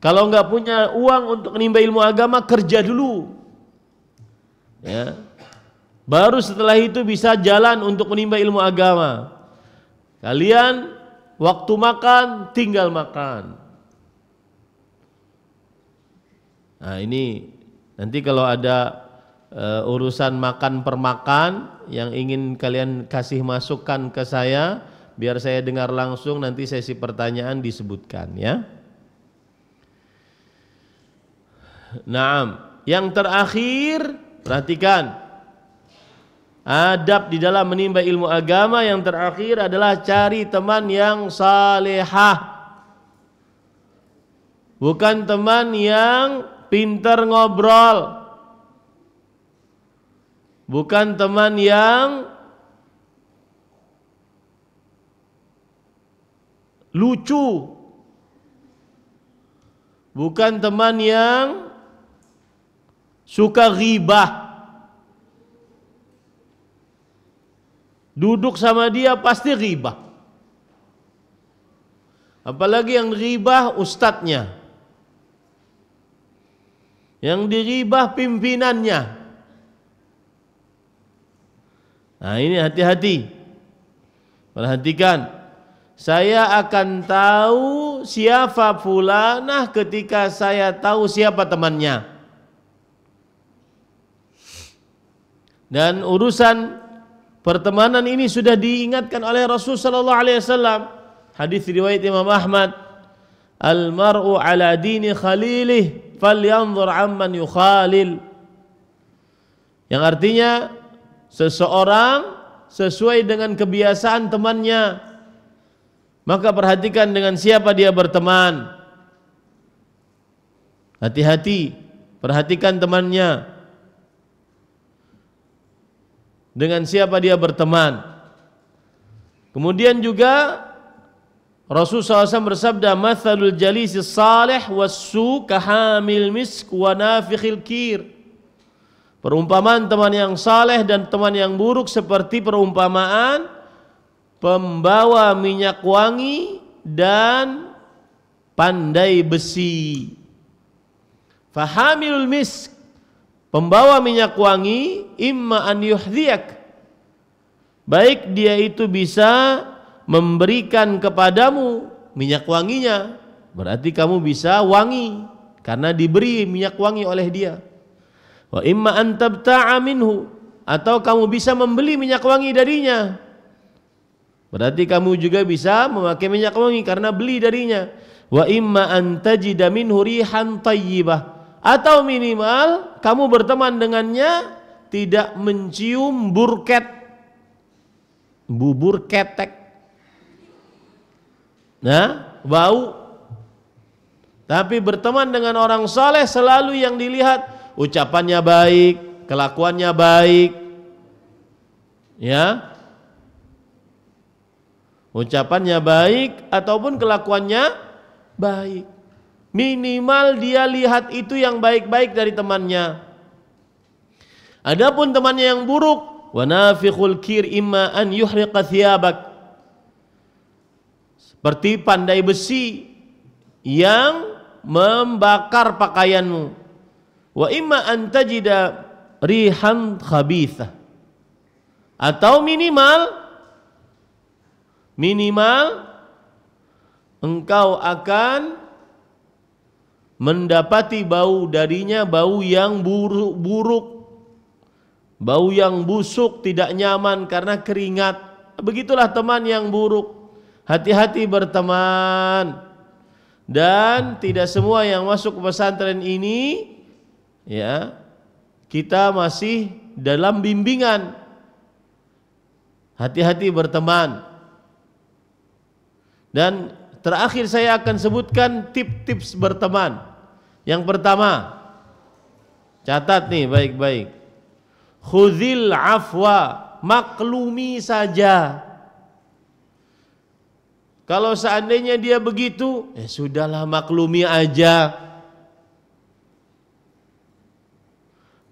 kalau nggak punya uang untuk menimba ilmu agama, kerja dulu, ya. Baru setelah itu bisa jalan untuk menimba ilmu agama. Kalian waktu makan tinggal makan. Nah ini nanti kalau ada urusan makan per makan yang ingin kalian kasih masukan ke saya, biar saya dengar langsung, nanti sesi pertanyaan disebutkan, ya. Naam, yang terakhir, perhatikan adab di dalam menimba ilmu agama. Yang terakhir adalah cari teman yang salehah, bukan teman yang pintar ngobrol, bukan teman yang lucu, bukan teman yang suka ghibah. Duduk sama dia pasti ghibah, apalagi yang ghibah ustadznya, yang diribah pimpinannya. Nah ini hati-hati, perhatikan. Saya akan tahu siapa fulanah ketika saya tahu siapa temannya. Dan urusan pertemanan ini sudah diingatkan oleh Rasul sallallahu alaihi wasallam. Hadis riwayat Imam Ahmad, al-mar'u ala dini khalilih falyanzur amman yukhalil. Yang artinya seseorang sesuai dengan kebiasaan temannya, maka perhatikan dengan siapa dia berteman. Hati-hati, perhatikan temannya, dengan siapa dia berteman. Kemudian juga Rasulullah SAW bersabda, mathalul jalisi salih wassu kahamil misk wa nafikhil kir. Perumpamaan teman yang saleh dan teman yang buruk seperti perumpamaan pembawa minyak wangi dan pandai besi. Fahamilul misk, pembawa minyak wangi, imma an yuhdhiyak, baik dia itu bisa memberikan kepadamu minyak wanginya, berarti kamu bisa wangi karena diberi minyak wangi oleh dia. Wa imma an tabta'a minhu, atau kamu bisa membeli minyak wangi darinya, berarti kamu juga bisa memakai minyak wangi karena beli darinya. Wa imma an tajida minhu rihan tayyibah, atau minimal kamu berteman dengannya tidak mencium bubur ketek, nah bau. Tapi berteman dengan orang saleh selalu yang dilihat ucapannya baik, kelakuannya baik, ya, ucapannya baik ataupun kelakuannya baik. Minimal dia lihat itu yang baik-baik dari temannya. Adapun temannya yang buruk, wa nafikhul kir imma an yuhriqa thiyabak, seperti pandai besi yang membakar pakaianmu. Wa imma an tajida rihan khabithah, atau minimal engkau akan mendapati bau darinya, bau yang buruk, bau yang busuk, tidak nyaman karena keringat. Begitulah teman yang buruk. Hati-hati berteman. Dan tidak semua yang masuk ke pesantren ini, ya, kita masih dalam bimbingan. Hati-hati berteman. Dan terakhir saya akan sebutkan tips-tips berteman. Yang pertama, catat nih baik-baik. Khudhil afwa, maklumi saja. Kalau seandainya dia begitu, sudahlah, maklumi aja.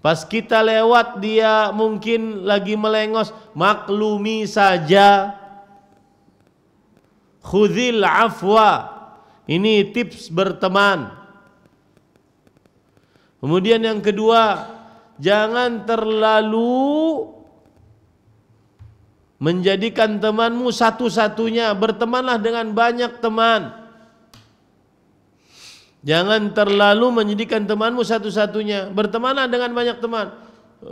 Pas kita lewat dia mungkin lagi melengos, maklumi saja. Khudhil afwa. Ini tips berteman. Kemudian yang kedua, jangan terlalu menjadikan temanmu satu-satunya. Bertemanlah dengan banyak teman. Jangan terlalu menjadikan temanmu satu-satunya. Bertemanlah dengan banyak teman.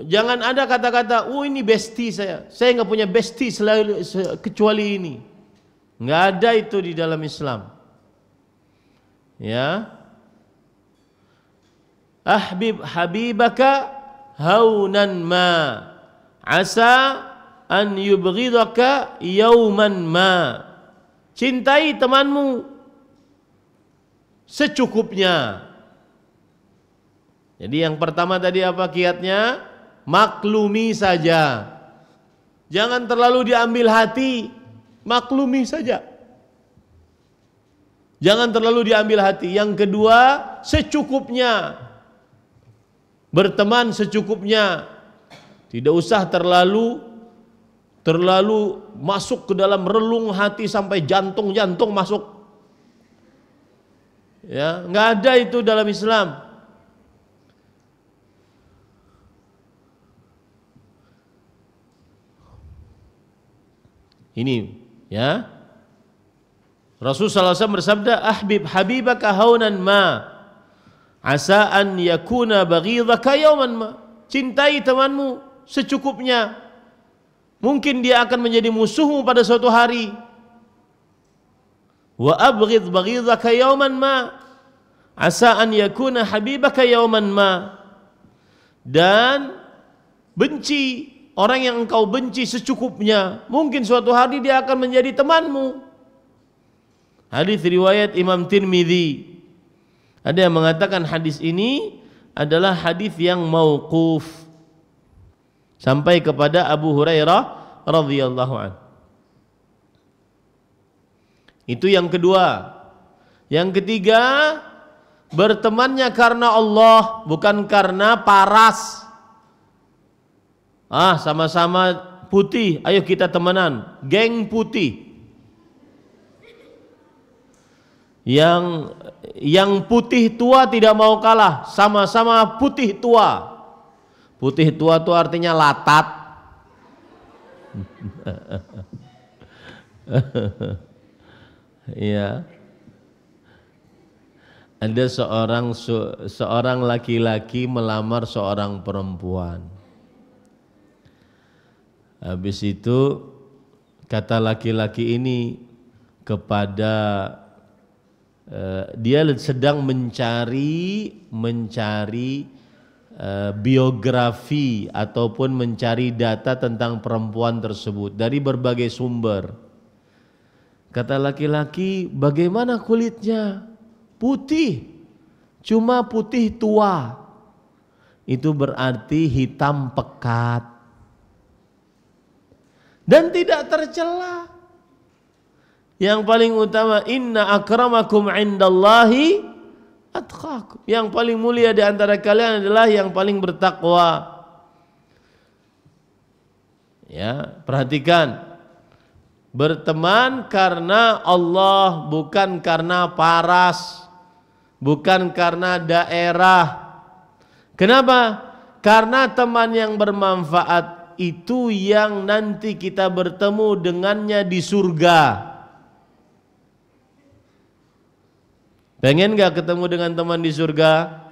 Jangan ada kata-kata, ini bestie saya nggak punya bestie kecuali ini. Nggak ada itu di dalam Islam. Ya, habibaka haunan ma asa an yubghidaka yauman ma. Cintai temanmu secukupnya. Jadi yang pertama tadi apa kiatnya? Maklumi saja. Jangan terlalu diambil hati. Maklumi saja. Jangan terlalu diambil hati. Yang kedua, secukupnya. Berteman secukupnya. Tidak usah terlalu masuk ke dalam relung hati sampai jantung masuk. Ya, nggak ada itu dalam Islam. Ini, ya. Rasulullah SAW bersabda, habibaka haunan ma asa an yakuna baghidhaka yawman ma. Cintai temanmu secukupnya. Mungkin dia akan menjadi musuhmu pada suatu hari. Wa abghidh baghidhaka yawman ma asa an yakuna habibaka yawman ma. Dan benci orang yang engkau benci secukupnya. Mungkin suatu hari dia akan menjadi temanmu. Hadis riwayat Imam Tirmidzi. Ada yang mengatakan hadis ini adalah hadis yang mauquf sampai kepada Abu Hurairah radhiyallahu anhu. Itu yang kedua. Yang ketiga, bertemannya karena Allah, bukan karena paras. Sama-sama putih, ayo kita temenan, geng putih. Yang putih tua tidak mau kalah, sama-sama putih tua. Putih tua itu artinya latat. Iya. Ada seorang laki-laki melamar seorang perempuan. Habis itu kata laki-laki ini kepada dia sedang mencari biografi ataupun mencari data tentang perempuan tersebut dari berbagai sumber. Kata laki-laki, bagaimana kulitnya? Putih, cuma putih tua. Itu berarti hitam pekat dan tidak tercela. Yang paling utama, inna akramakum indallahi atqakum. Yang paling mulia di antara kalian adalah yang paling bertakwa. Ya, perhatikan. Berteman karena Allah, bukan karena paras, bukan karena daerah. Kenapa? Karena teman yang bermanfaat itu yang nanti kita bertemu dengannya di surga. Pengen gak ketemu dengan teman di surga?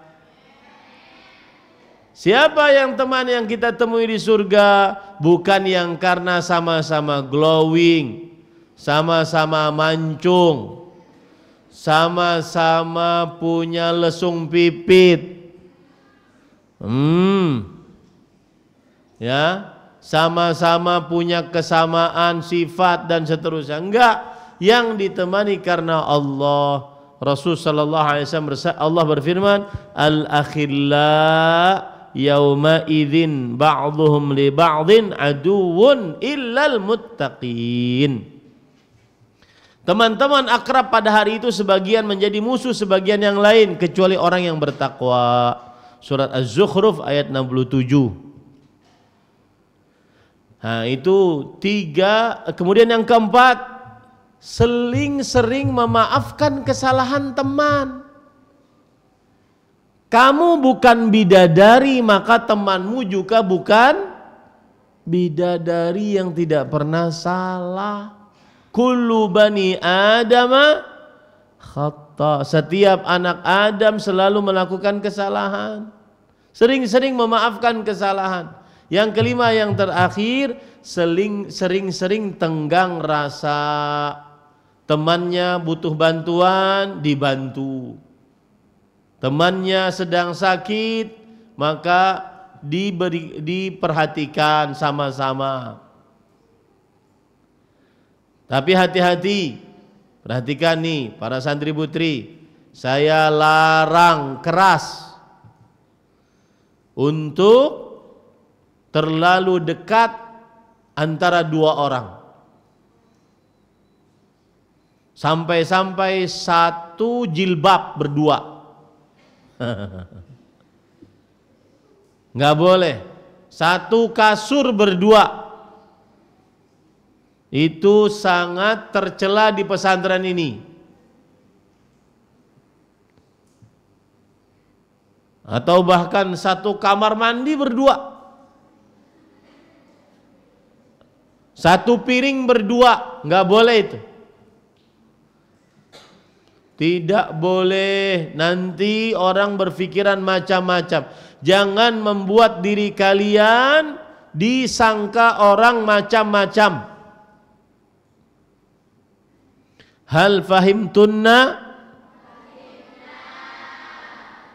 Siapa yang teman yang kita temui di surga? Bukan yang karena sama-sama glowing, sama-sama mancung, sama-sama punya lesung pipit, ya, sama-sama punya kesamaan sifat dan seterusnya. Enggak, yang ditemani karena Allah. Rasul sallallahu alaihi wasallam Allah berfirman, al-akhilla yauma idzin ba'dhum li ba'dhin aduwwun illal muttaqin. Teman-teman akrab pada hari itu sebagian menjadi musuh sebagian yang lain kecuali orang yang bertakwa. Surat Az-Zukhruf ayat 67. Nah, itu tiga. Kemudian yang keempat, sering memaafkan kesalahan teman. Kamu bukan bidadari, maka temanmu juga bukan bidadari yang tidak pernah salah. Kullu bani adama khata. Setiap anak Adam selalu melakukan kesalahan. Sering-sering memaafkan kesalahan. Yang kelima, yang terakhir, sering-sering tenggang rasa. Temannya butuh bantuan, dibantu. Temannya sedang sakit, maka diperhatikan sama-sama. Tapi hati-hati, perhatikan nih para santri putri, saya larang keras untuk terlalu dekat antara dua orang. Sampai-sampai satu jilbab berdua. Nggak boleh. Satu kasur berdua. Itu sangat tercela di pesantren ini. Atau bahkan satu kamar mandi berdua. Satu piring berdua, nggak boleh itu. Tidak boleh, nanti orang berpikiran macam-macam. Jangan membuat diri kalian disangka orang macam-macam. Hal fahimtunna?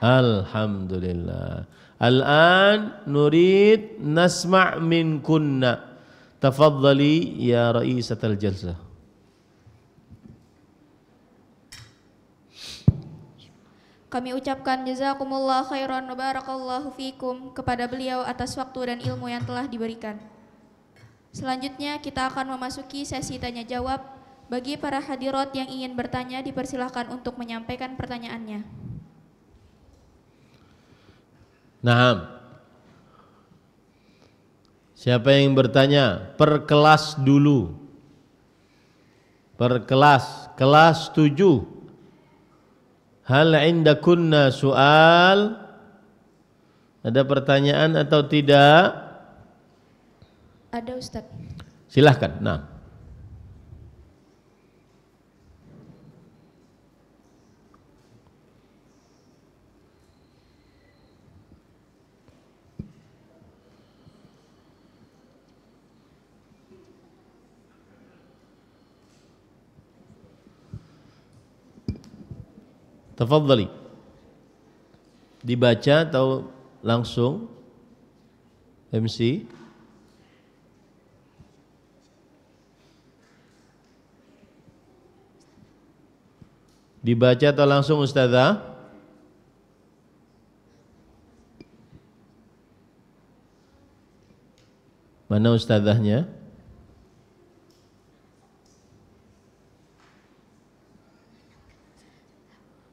Alhamdulillah. Al-an nurid nasma' min kunna. Tafadhali ya Raisatal Jalsah. Kami ucapkan jazakumullah khairan wa barakallahu fikum kepada beliau atas waktu dan ilmu yang telah diberikan. Selanjutnya kita akan memasuki sesi tanya jawab. Bagi para hadirat yang ingin bertanya dipersilahkan untuk menyampaikan pertanyaannya. Nah, siapa yang bertanya? Per kelas dulu. Per kelas, kelas 7. Hal indakunna soal? Ada pertanyaan atau tidak? Ada, Ustaz. Silahkan. Nah. Tafadhali. Dibaca atau langsung? MC? Dibaca atau langsung Ustazah? Mana Ustazahnya?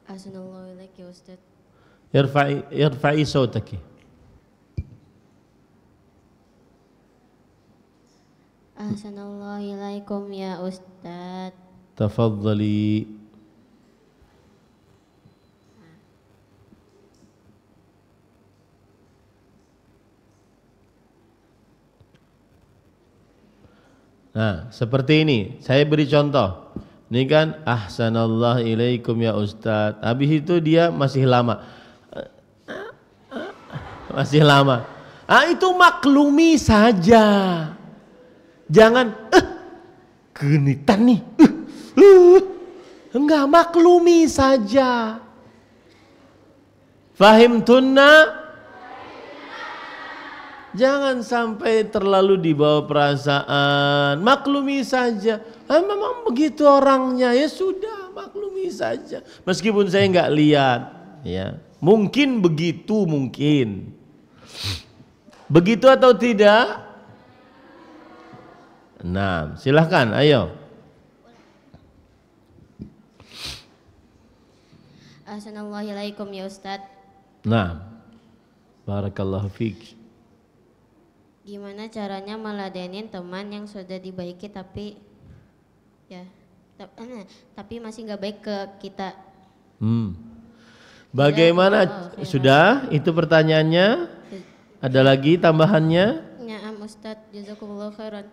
Ahsanallahu ilaik ya Ustaz. Irfa'i sautaki. Ahsanallahu ilaikum ya Ustaz. Tafadhali. Nah, seperti ini. Saya beri contoh. Ini kan ahsanallahu ilaikum ya Ustaz. Habis itu dia masih lama. Masih lama. Itu maklumi saja. Jangan genitan nih. Enggak, maklumi saja. Fahimtunna? Jangan sampai terlalu dibawa perasaan. Maklumi saja. Memang begitu orangnya, ya sudah, maklumi saja. Meskipun saya enggak lihat, ya. Mungkin begitu, mungkin. Begitu atau tidak? Nah, silahkan, ayo. Ahsanallahu ilaikum ya Ustaz. Nah, barakallahu fiik. Gimana caranya meladenin teman yang sudah dibaiki tapi tapi masih nggak baik ke kita? Bagaimana? Sudah? Itu pertanyaannya? Ada lagi tambahannya? Na'am Ustaz, jazakumullah khairan.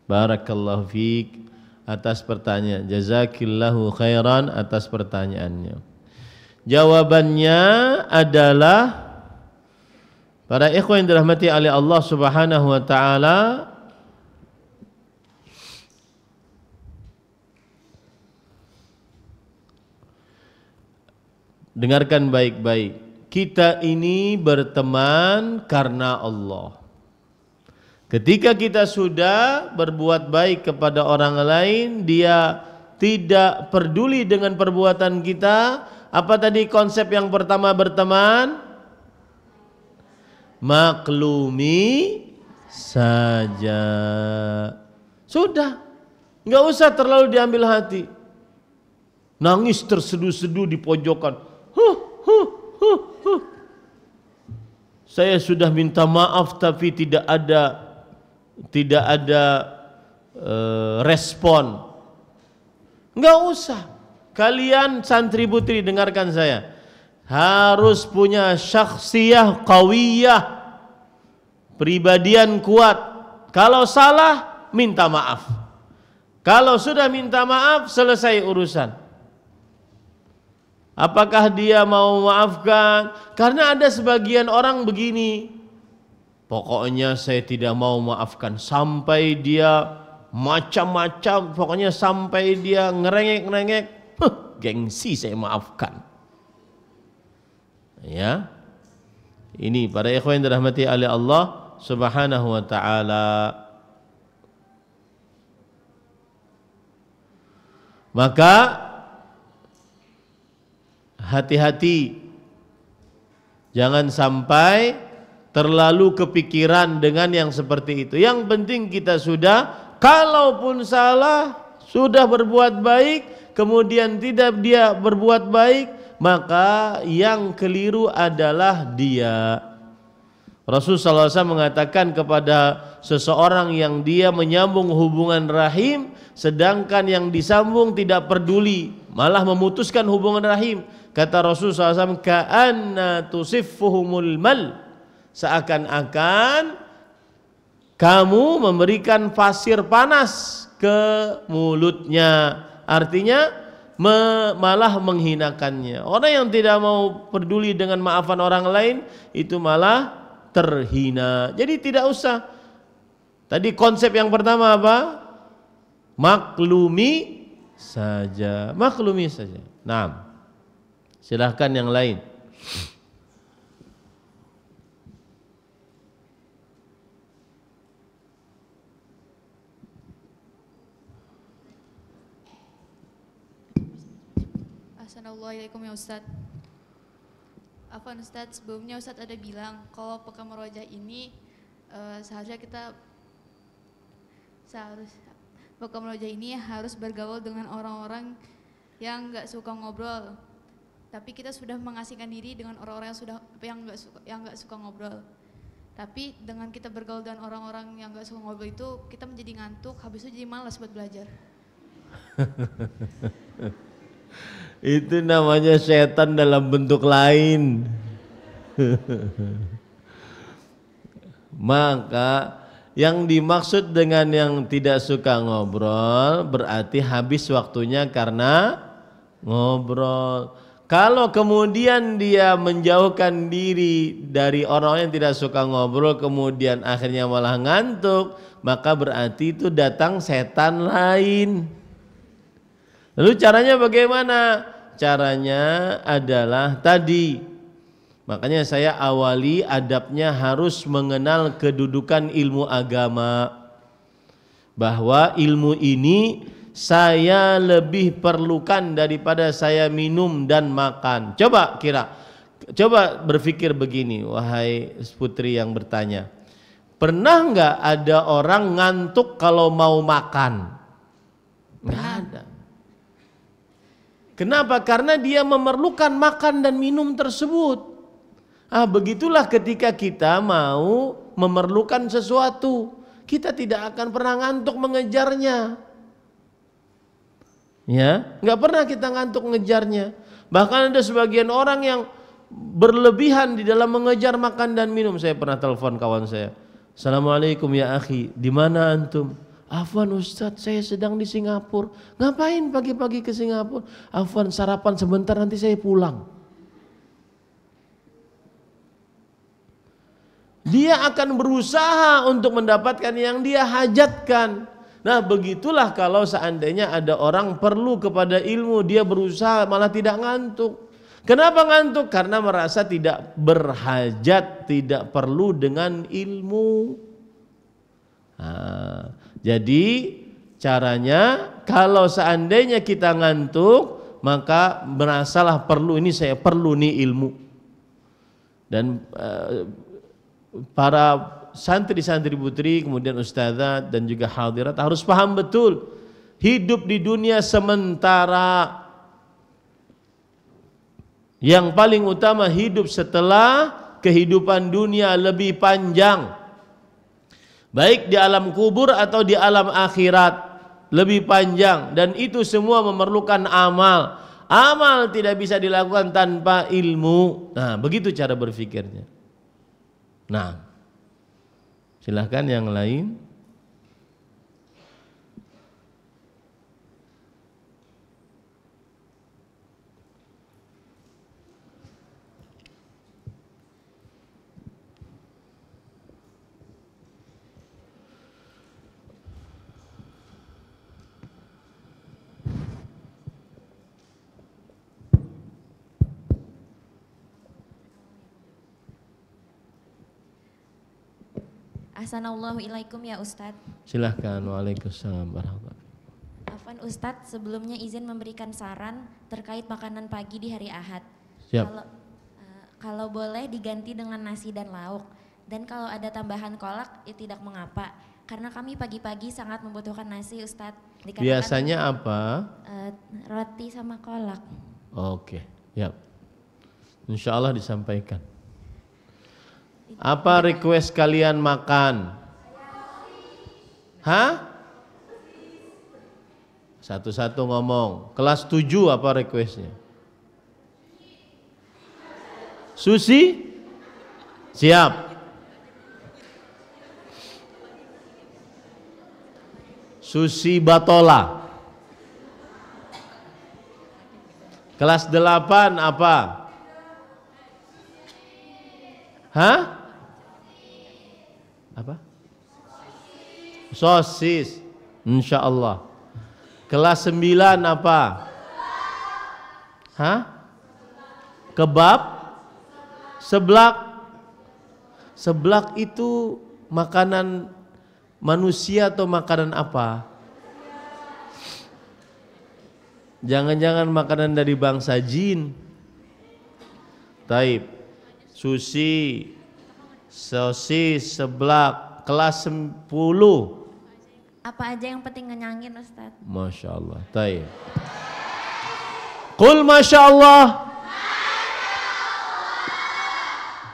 Barakallahu fiik atas pertanyaan. Jazakillahu khairan atas pertanyaannya. Jawabannya adalah, para ikhwan yang dirahmati oleh Allah Subhanahu wa taala, dengarkan baik-baik. Kita ini berteman karena Allah. Ketika kita sudah berbuat baik kepada orang lain, dia tidak peduli dengan perbuatan kita. Apa tadi konsep yang pertama berteman? Maklumi saja. Sudah, nggak usah terlalu diambil hati. Nangis terseduh-seduh di pojokan. Saya sudah minta maaf tapi tidak ada respon. Nggak usah. Kalian santri putri dengarkan saya. Harus punya syakhsiyah qawiyah, pribadian kuat. Kalau salah, minta maaf. Kalau sudah minta maaf, selesai urusan. Apakah dia mau memaafkan? Karena ada sebagian orang begini, pokoknya saya tidak mau maafkan sampai dia macam-macam, pokoknya sampai dia ngerengek-ngerengek, gengsi saya maafkan. Ya, ini para ikhwan yang dirahmati oleh Allah Subhanahu wa taala. Maka hati-hati, jangan sampai terlalu kepikiran dengan yang seperti itu. Yang penting kita sudah, kalaupun salah, sudah berbuat baik, kemudian tidak dia berbuat baik, maka yang keliru adalah dia. Rasulullah SAW mengatakan kepada seseorang yang dia menyambung hubungan rahim, sedangkan yang disambung tidak peduli, malah memutuskan hubungan rahim. Kata Rasulullah SAW, ka'anna tusiffuhumul mal, seakan-akan kamu memberikan pasir panas ke mulutnya, artinya malah menghinakannya. Orang yang tidak mau peduli dengan maafan orang lain itu malah terhina. Jadi tidak usah. Tadi konsep yang pertama apa? Maklumi saja. Maklumi saja. Nah, Silahkan yang lain. Assalamualaikum ya Ustadz. Afwan Ustadz, sebelumnya Ustadz ada bilang kalau pekan merojah ini seharusnya pekan merojah ini harus bergaul dengan orang-orang yang nggak suka ngobrol. Tapi kita sudah mengasingkan diri dengan orang-orang yang nggak suka ngobrol. Tapi dengan kita bergaul dengan orang-orang yang nggak suka ngobrol itu kita menjadi ngantuk, habis itu jadi malas buat belajar. Itu namanya setan dalam bentuk lain. Maka yang dimaksud dengan yang tidak suka ngobrol berarti habis waktunya karena ngobrol. Kalau kemudian dia menjauhkan diri dari orang yang tidak suka ngobrol kemudian akhirnya malah ngantuk, maka berarti itu datang setan lain. Lalu caranya bagaimana? Caranya adalah tadi. Makanya saya awali adabnya harus mengenal kedudukan ilmu agama. Bahwa ilmu ini saya lebih perlukan daripada saya minum dan makan. Coba berpikir begini, wahai putri yang bertanya. Pernah nggak ada orang ngantuk kalau mau makan? Nggak ada. Kenapa? Karena dia memerlukan makan dan minum tersebut. Begitulah ketika kita mau memerlukan sesuatu, kita tidak akan pernah ngantuk mengejarnya. Ya, nggak pernah kita ngantuk mengejarnya. Bahkan ada sebagian orang yang berlebihan di dalam mengejar makan dan minum. Saya pernah telepon kawan saya. Assalamualaikum ya akhi, di mana antum? Afwan Ustadz, saya sedang di Singapura. Ngapain pagi-pagi ke Singapura? Afwan, sarapan sebentar nanti saya pulang. Dia akan berusaha untuk mendapatkan yang dia hajatkan. Nah begitulah kalau seandainya ada orang perlu kepada ilmu, dia berusaha malah tidak ngantuk. Kenapa ngantuk? Karena merasa tidak berhajat, tidak perlu dengan ilmu. Jadi caranya kalau seandainya kita ngantuk maka merasalah perlu, ini saya perlu nih ilmu. Dan para santri-santri putri kemudian ustazah dan juga hadirat harus paham betul hidup di dunia sementara. Yang paling utama hidup setelah kehidupan dunia lebih panjang. Baik di alam kubur atau di alam akhirat lebih panjang, dan itu semua memerlukan amal. Amal tidak bisa dilakukan tanpa ilmu. Nah, begitu cara berpikirnya. Nah, silahkan yang lain. Assalamualaikum ya Ustadz. Silahkan. Waalaikumsalam warahmatullahi wabarakatuh. Afwan Ustadz, sebelumnya izin memberikan saran terkait makanan pagi di hari Ahad. Siap. Kalau boleh diganti dengan nasi dan lauk, dan kalau ada tambahan kolak ya tidak mengapa, karena kami pagi-pagi sangat membutuhkan nasi Ustadz. Biasanya apa? Roti sama kolak. Oke, ya. Insya Allah disampaikan. Apa request kalian makan? Hah? Satu-satu ngomong. Kelas 7 apa requestnya? Sushi? Siap. Sushi Batola. Kelas 8 apa? Hah? Apa? Sosis. Insya Allah. Kelas 9 apa? Hah? Kebab, seblak. Seblak itu makanan manusia atau makanan apa? Jangan-jangan makanan dari bangsa jin. Taib. Sushi, sosis, seblak, kelas 10. Apa aja yang penting ngenyangin Ustadz. Masya Allah. Taib. Qul Masya Allah.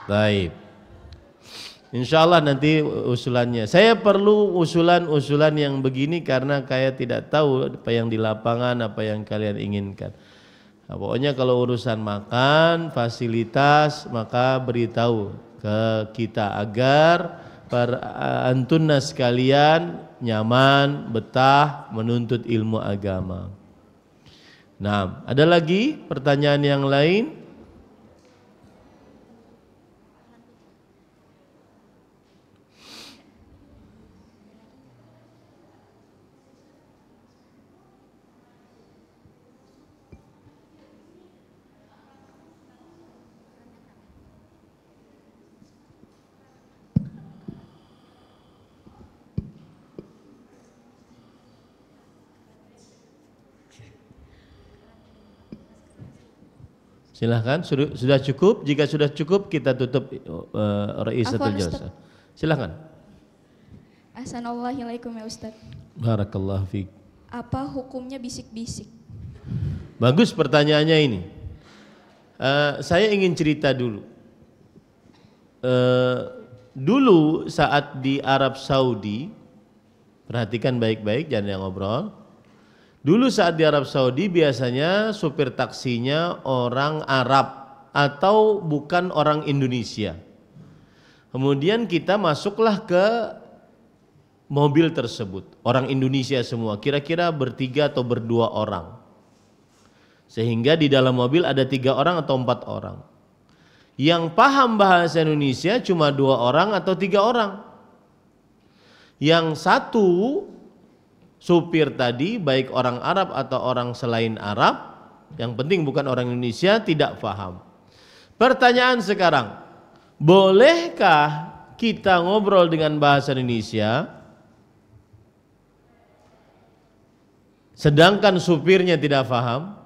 Taib. Insya Allah nanti usulannya. Saya perlu usulan-usulan yang begini karena saya tidak tahu apa yang di lapangan, apa yang kalian inginkan. Nah, pokoknya kalau urusan makan, fasilitas, maka beritahu ke kita agar para antunna sekalian nyaman, betah menuntut ilmu agama. Nah, ada lagi pertanyaan yang lain? Silahkan, sudah cukup. Jika sudah cukup kita tutup Ra'isatul Jalsah. Silahkan. Assalamualaikum ya Ustaz. Barakallahu fiik. Apa hukumnya bisik-bisik? Bagus pertanyaannya ini. Saya ingin cerita dulu. Dulu saat di Arab Saudi, perhatikan baik-baik, jangan yang ngobrol. Dulu saat di Arab Saudi biasanya supir taksinya orang Arab atau bukan orang Indonesia. Kemudian kita masuklah ke mobil tersebut, orang Indonesia semua, kira-kira bertiga atau berdua orang. Sehingga di dalam mobil ada 3 orang atau 4 orang. Yang paham bahasa Indonesia cuma 2 orang atau 3 orang. Yang satu supir tadi baik orang Arab atau orang selain Arab, yang penting bukan orang Indonesia, tidak paham. Pertanyaan sekarang, bolehkah kita ngobrol dengan bahasa Indonesia sedangkan supirnya tidak paham?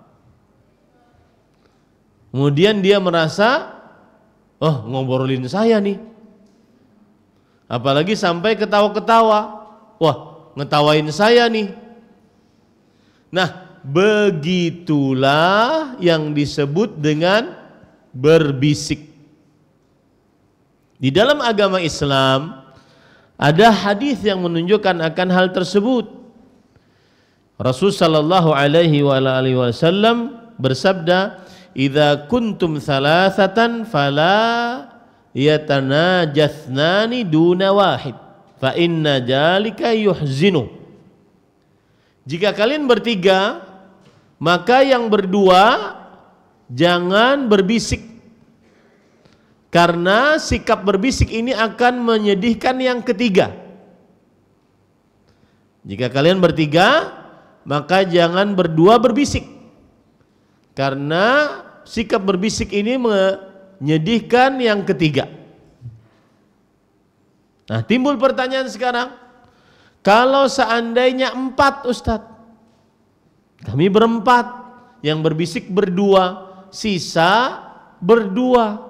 Kemudian dia merasa, oh ngobrolin saya nih, apalagi sampai ketawa-ketawa, wah ngetawain saya nih. Nah, begitulah yang disebut dengan berbisik. Di dalam agama Islam ada hadis yang menunjukkan akan hal tersebut. Rasul sallallahu alaihi wasallam bersabda, "Idza kuntum thalathatan fala yatanajatsnani duna wahid." Fa inna jalika yuhzinu. Jika kalian bertiga, maka yang berdua jangan berbisik, karena sikap berbisik ini akan menyedihkan yang ketiga. Jika kalian bertiga, maka jangan berdua berbisik, karena sikap berbisik ini menyedihkan yang ketiga. Nah, timbul pertanyaan sekarang, kalau seandainya 4 Ustadz, kami berempat, yang berbisik berdua, sisa berdua,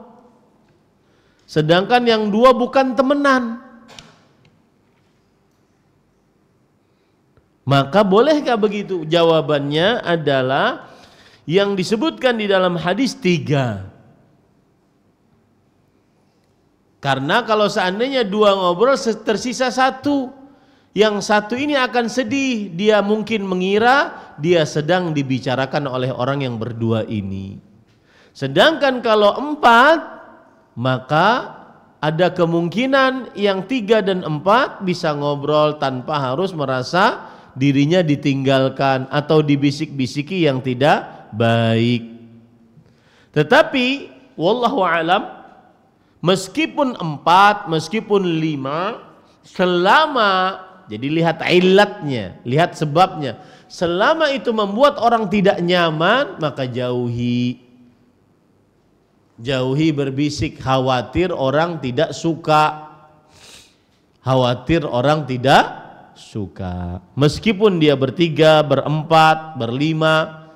sedangkan yang 2 bukan temenan, maka bolehkah begitu? Jawabannya adalah yang disebutkan di dalam hadis 3. Karena kalau seandainya 2 ngobrol, tersisa 1. Yang 1 ini akan sedih. Dia mungkin mengira dia sedang dibicarakan oleh orang yang berdua ini. Sedangkan kalau 4, maka ada kemungkinan yang 3 dan 4 bisa ngobrol tanpa harus merasa dirinya ditinggalkan atau dibisik-bisiki yang tidak baik. Tetapi wallahu alam, meskipun 4, meskipun 5, selama, jadi lihat ilatnya, lihat sebabnya, selama itu membuat orang tidak nyaman, maka jauhi. Jauhi berbisik, khawatir orang tidak suka. Khawatir orang tidak suka. Meskipun dia bertiga, berempat, berlima,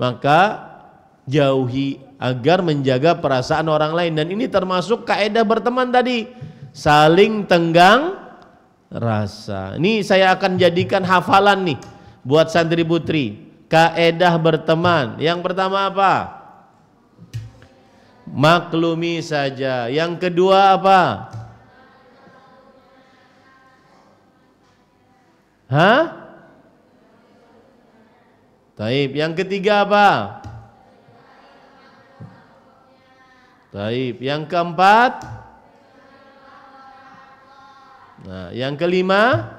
maka jauhi agar menjaga perasaan orang lain. Dan ini termasuk kaidah berteman tadi, saling tenggang rasa. Ini saya akan jadikan hafalan nih buat santri putri. Kaidah berteman. Yang pertama apa? Maklumi saja. Yang kedua apa? Hah? Taib. Yang ketiga apa? Taib. Yang keempat? Nah, yang kelima?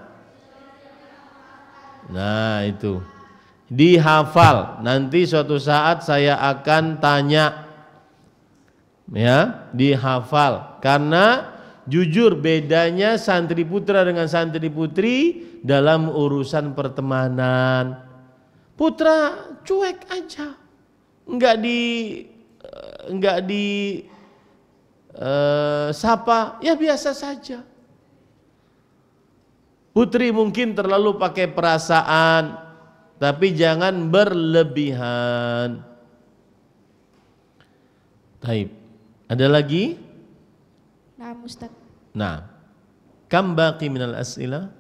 Nah, itu. Dihafal. Nanti suatu saat saya akan tanya. Ya, dihafal. Karena jujur bedanya santri putra dengan santri putri dalam urusan pertemanan. Putra cuek aja, enggak di sapa, ya biasa saja. Putri mungkin terlalu pakai perasaan, tapi jangan berlebihan. Taib. Ada lagi? Nah, Ustaz. Nah, kam baqi minal as'ilah?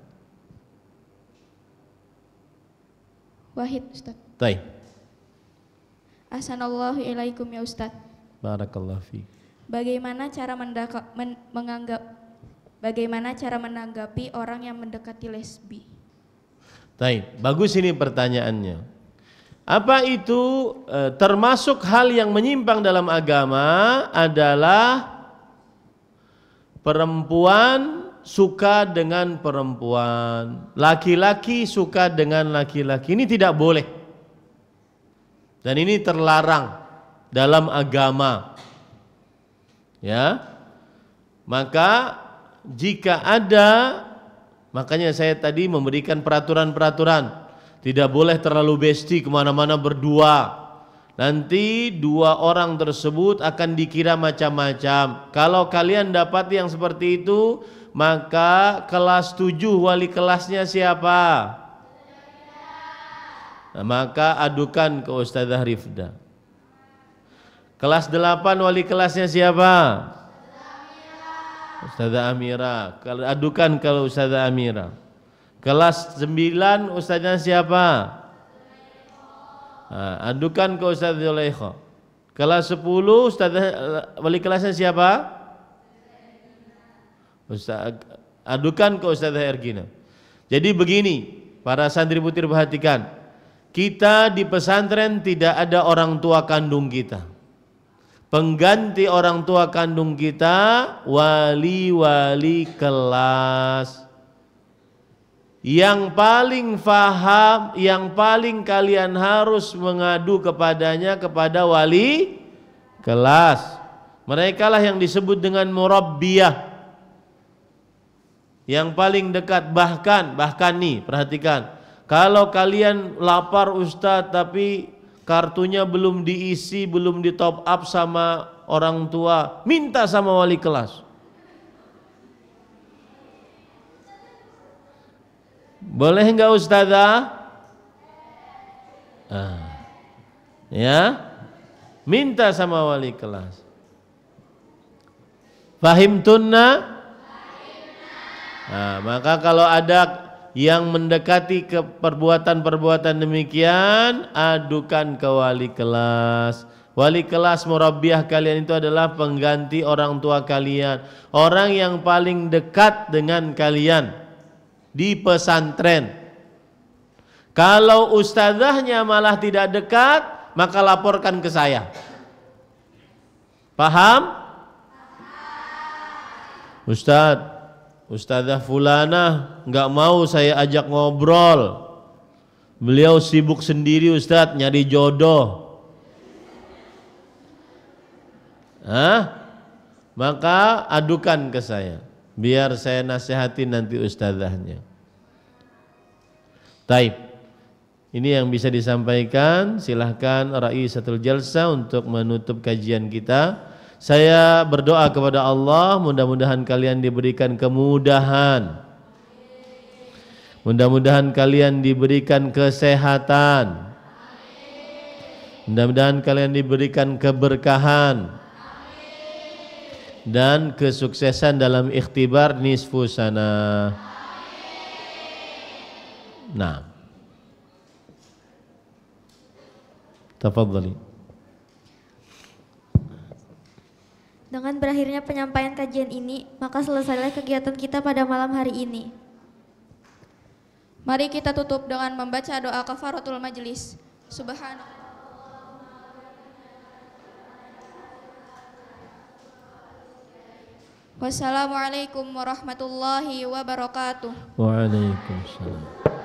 Wahid, Ustaz. Taib. Ahsanallahu ilaikum ya Ustaz. Barakallahu fi. Bagaimana cara menanggapi orang yang mendekati lesbi? Taib. Bagus ini pertanyaannya. Apa itu termasuk hal yang menyimpang dalam agama adalah perempuan suka dengan perempuan, laki-laki suka dengan laki-laki. Ini tidak boleh. Dan ini terlarang dalam agama. Ya. Maka jika ada, makanya saya tadi memberikan peraturan-peraturan. Tidak boleh terlalu besti kemana-mana berdua. Nanti dua orang tersebut akan dikira macam-macam. Kalau kalian dapat yang seperti itu, maka kelas 7 wali kelasnya siapa? Nah, maka adukan ke Ustazah Rifda. Kelas 8 wali kelasnya siapa? Ustazah Amira. Adukan ke Ustazah Amira. Kelas 9 ustaznya siapa? Nah, adukan ke Ustaz Zulaikha. Kelas 10 ustazah wali kelasnya siapa? Adukan ke Ustazah Ergina. Jadi begini, para santri putri perhatikan. Kita di pesantren tidak ada orang tua kandung kita. Pengganti orang tua kandung kita wali-wali kelas. Yang paling faham, yang paling kalian harus mengadu kepadanya kepada wali kelas. Mereka lah yang disebut dengan murabbiyah. Yang paling dekat, bahkan nih perhatikan. Kalau kalian lapar Ustadz tapi kartunya belum diisi, belum di top up sama orang tua, minta sama wali kelas. Boleh enggak Ustazah? Ya, minta sama wali kelas. Fahimtunna? Nah, maka kalau ada yang mendekati ke perbuatan-perbuatan demikian, adukan ke wali kelas. Wali kelas murabbiyah kalian itu adalah pengganti orang tua kalian, orang yang paling dekat dengan kalian di pesantren. Kalau ustazahnya malah tidak dekat, maka laporkan ke saya. Paham? Ustazah fulanah enggak mau saya ajak ngobrol. Beliau sibuk sendiri Ustaz nyari jodoh. Maka adukan ke saya, biar saya nasihati nanti ustazahnya. Taib. Ini yang bisa disampaikan. Silahkan Raisatul Jalsa untuk menutup kajian kita. Saya berdoa kepada Allah, mudah-mudahan kalian diberikan kemudahan, mudah-mudahan kalian diberikan kesehatan, mudah-mudahan kalian diberikan keberkahan dan kesuksesan dalam ikhtibar nisfu sana. Nah, tafadhali. Dengan berakhirnya penyampaian kajian ini, maka selesailah kegiatan kita pada malam hari ini. Mari kita tutup dengan membaca doa kafaratul majlis. Subhanallah. Wassalamualaikum warahmatullahi wabarakatuh. Waalaikumsalam.